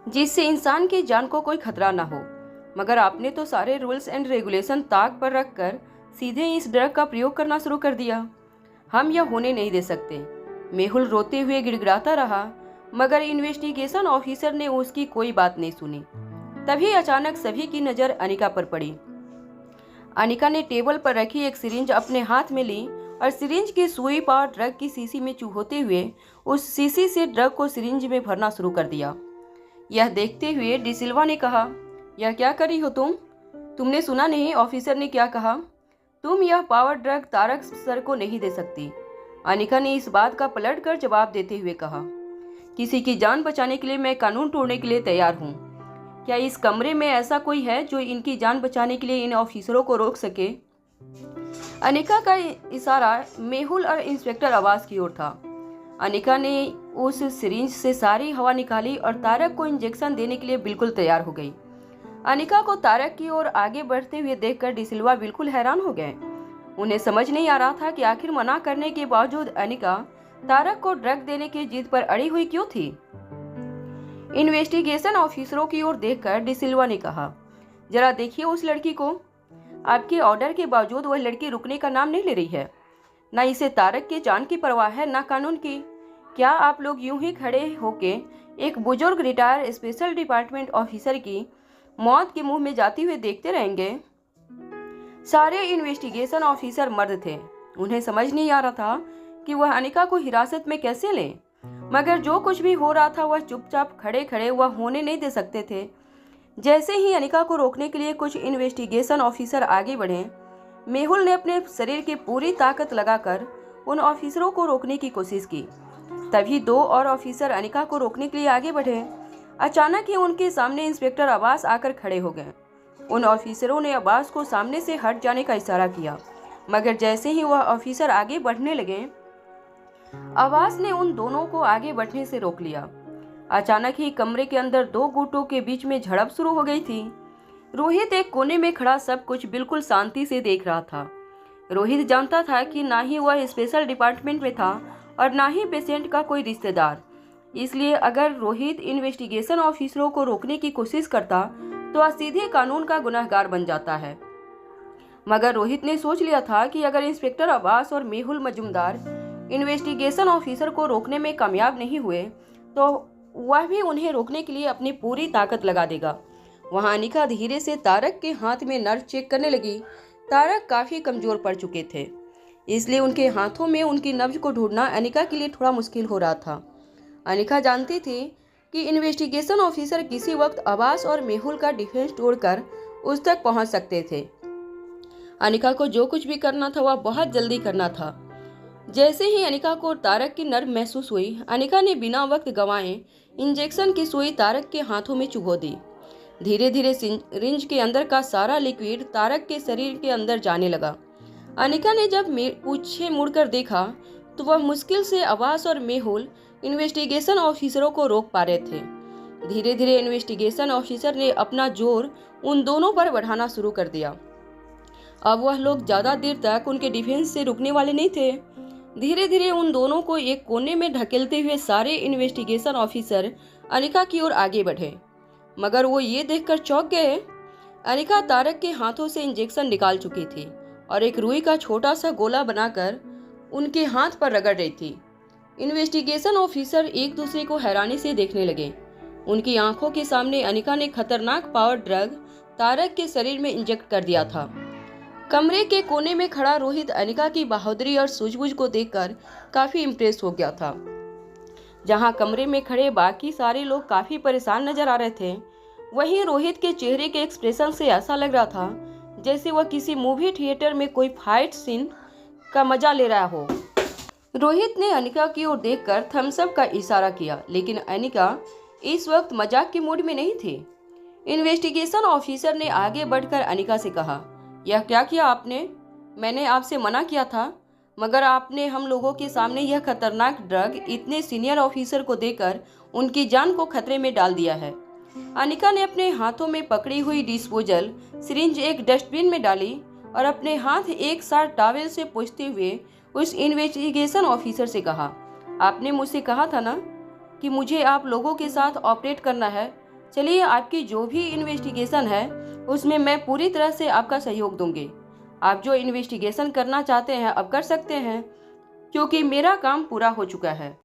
S1: जिससे इंसान की जान को कोई खतरा ना हो। मगर आपने तो सारे रूल्स एंड रेगुलेशन ताक पर रखकर सीधे इस ड्रग का प्रयोग करना शुरू कर दिया। हम यह होने नहीं दे सकते। मेहुल रोते हुए गिड़गिड़ाता रहा, मगर इन्वेस्टिगेशन ऑफिसर ने उसकी कोई बात नहीं सुनी। तभी अचानक सभी की नज़र अनिका पर पड़ी। अनिका ने टेबल पर रखी एक सिरिंज अपने हाथ में ली और सिरिंज की सुई पावर ड्रग की शीशी में चूहोते हुए उस शीशी से ड्रग को सिरिंज में भरना शुरू कर दिया। यह देखते हुए डिसिल्वा ने कहा, यह क्या कर रही हो तुम? तुमने सुना नहीं ऑफिसर ने क्या कहा? तुम यह पावर ड्रग तारक सर को नहीं दे सकती। अनिका ने इस बात का पलट कर जवाब देते हुए कहा, किसी की जान बचाने के लिए मैं कानून तोड़ने के लिए तैयार हूँ। क्या इस कमरे में ऐसा कोई है जो इनकी जान बचाने के लिए इन ऑफिसरों को रोक सके? अनिका का इशारा मेहुल और इंस्पेक्टर अब्बास की ओर था। अनिका ने उस सिरिंज से सारी हवा निकाली और तारक को इंजेक्शन देने के लिए बिल्कुल तैयार हो गई। अनिका को तारक की ओर आगे बढ़ते हुए देखकर डिसिल्वा बिल्कुल हैरान हो गए। उन्हें समझ नहीं आ रहा था कि आखिर मना करने के बावजूद अनिका तारक को ड्रग देने की जिद पर अड़ी हुई क्यों थी। इन्वेस्टिगेशन ऑफिसरों की ओर देखकर डिसिल्वा ने कहा, जरा देखिए उस लड़की को। आपके ऑर्डर के बावजूद वह लड़की रुकने का नाम नहीं ले रही है। न इसे तारक के जान की परवाह है, न कानून की। क्या आप लोग यूं ही खड़े होके एक बुजुर्ग रिटायर स्पेशल डिपार्टमेंट ऑफिसर की मौत के मुंह में जाती हुए देखते रहेंगे? सारे इन्वेस्टिगेशन ऑफिसर मर्द थे। उन्हें समझ नहीं आ रहा था कि वह अनिका को हिरासत में कैसे लें, मगर जो कुछ भी हो रहा था वह चुपचाप खड़े खड़े वह होने नहीं दे सकते थे। जैसे ही अनिका को रोकने के लिए कुछ इन्वेस्टिगेशन ऑफिसर आगे बढ़े, मेहुल ने अपने शरीर की पूरी ताकत लगाकर उन ऑफिसरों को रोकने की कोशिश की। तभी दो और ऑफिसर अनिका को रोकने के लिए आगे बढ़े। अचानक ही उनके सामने इंस्पेक्टर अब्बास आकर खड़े हो गए। उन ऑफिसरों ने अब्बास को सामने से हट जाने का इशारा किया, मगर जैसे ही वह ऑफिसर आगे बढ़ने लगे, अब्बास ने उन दोनों को आगे बढ़ने से रोक लिया। अचानक ही कमरे के अंदर दो गुटों के बीच में झड़प शुरू हो गई थी। रोहित एक कोने में खड़ा सब कुछ बिल्कुल शांति से देख रहा था। रोहित जानता था कि ना ही वह स्पेशल डिपार्टमेंट में था और ना ही पेशेंट का कोई रिश्तेदार, इसलिए अगर रोहित इन्वेस्टिगेशन ऑफिसरों को रोकने की कोशिश करता तो वह सीधे कानून का गुनहगार बन जाता है। मगर रोहित ने सोच लिया था कि अगर इंस्पेक्टर अब्बास और मेहुल मजूमदार इन्वेस्टिगेशन ऑफिसर को रोकने में कामयाब नहीं हुए तो वह भी उन्हें रोकने के लिए अपनी पूरी ताकत लगा देगा। वहां अनिका धीरे से तारक के हाथ में नर्व चेक करने लगी। तारक काफी कमजोर पड़ चुके थे, इसलिए उनके हाथों में उनकी नब्ज को ढूंढना अनिका के लिए थोड़ा मुश्किल हो रहा था। अनिका जानती थी कि इन्वेस्टिगेशन ऑफिसर किसी वक्त अब्बास और मेहुल का डिफेंस तोड़कर उस तक पहुंच सकते थे। अनिका को जो कुछ भी करना था वह बहुत जल्दी करना था। जैसे ही अनिका को तारक की नर्व महसूस हुई, अनिका ने बिना वक्त गंवाए इंजेक्शन की सुई तारक के हाथों में चुभो दी।
S2: धीरे धीरे सिरिंज के अंदर का सारा लिक्विड तारक के शरीर के अंदर जाने लगा। अनिका ने जब पीछे मुड़कर देखा तो वह मुश्किल से अब्बास और मेहुल इन्वेस्टिगेशन ऑफिसरों को रोक पा रहे थे। धीरे धीरे इन्वेस्टिगेशन ऑफिसर ने अपना जोर उन दोनों पर बढ़ाना शुरू कर दिया। अब वह लोग ज्यादा देर तक उनके डिफेंस से रुकने वाले नहीं थे। धीरे धीरे उन दोनों को एक कोने में ढकेलते हुए सारे इन्वेस्टिगेशन ऑफिसर अनिका की ओर आगे बढ़े, मगर वो ये देखकर चौंक गए। अनिका तारक के हाथों से इंजेक्शन निकाल चुकी थी और एक रुई का छोटा सा गोला बनाकर उनके हाथ पर रगड़ रही थी। इन्वेस्टिगेशन ऑफिसर एक दूसरे को हैरानी से देखने लगे। उनकी आंखों के सामने अनिका ने खतरनाक पावर ड्रग तारक के शरीर में इंजेक्ट कर दिया था। कमरे के कोने में खड़ा रोहित अनिका की बहादुरी और सूझबूझ को देखकर काफी इम्प्रेस हो गया था। जहां कमरे में खड़े बाकी सारे लोग काफी परेशान नजर आ रहे थे, वहीं रोहित के चेहरे के एक्सप्रेशन से ऐसा लग रहा था जैसे वह किसी मूवी थिएटर में कोई फाइट सीन का मजा ले रहा हो। रोहित ने अनिका की ओर देखकर थम्स अप का इशारा किया, लेकिन अनिका इस वक्त मजाक के मूड में नहीं थी। इन्वेस्टिगेशन ऑफिसर ने आगे बढ़कर अनिका से कहा, यह क्या किया आपने? मैंने आपसे मना किया था, मगर आपने हम लोगों के सामने यह खतरनाक ड्रग इतने सीनियर ऑफिसर को देकर उनकी जान को खतरे में डाल दिया है। अनिका ने अपने हाथों में पकड़ी हुई डिस्पोजल सिरिंज एक डस्टबिन में डाली और अपने हाथ एक साथ टॉवेल से पोंछते हुए उस इन्वेस्टिगेशन ऑफिसर से कहा, आपने मुझसे कहा था ना कि मुझे आप लोगों के साथ ऑपरेट करना है। चलिए, आपकी जो भी इन्वेस्टिगेशन है उसमें मैं पूरी तरह से आपका सहयोग दूंगी। आप जो इन्वेस्टिगेशन करना चाहते हैं अब कर सकते हैं, क्योंकि मेरा काम पूरा हो चुका है।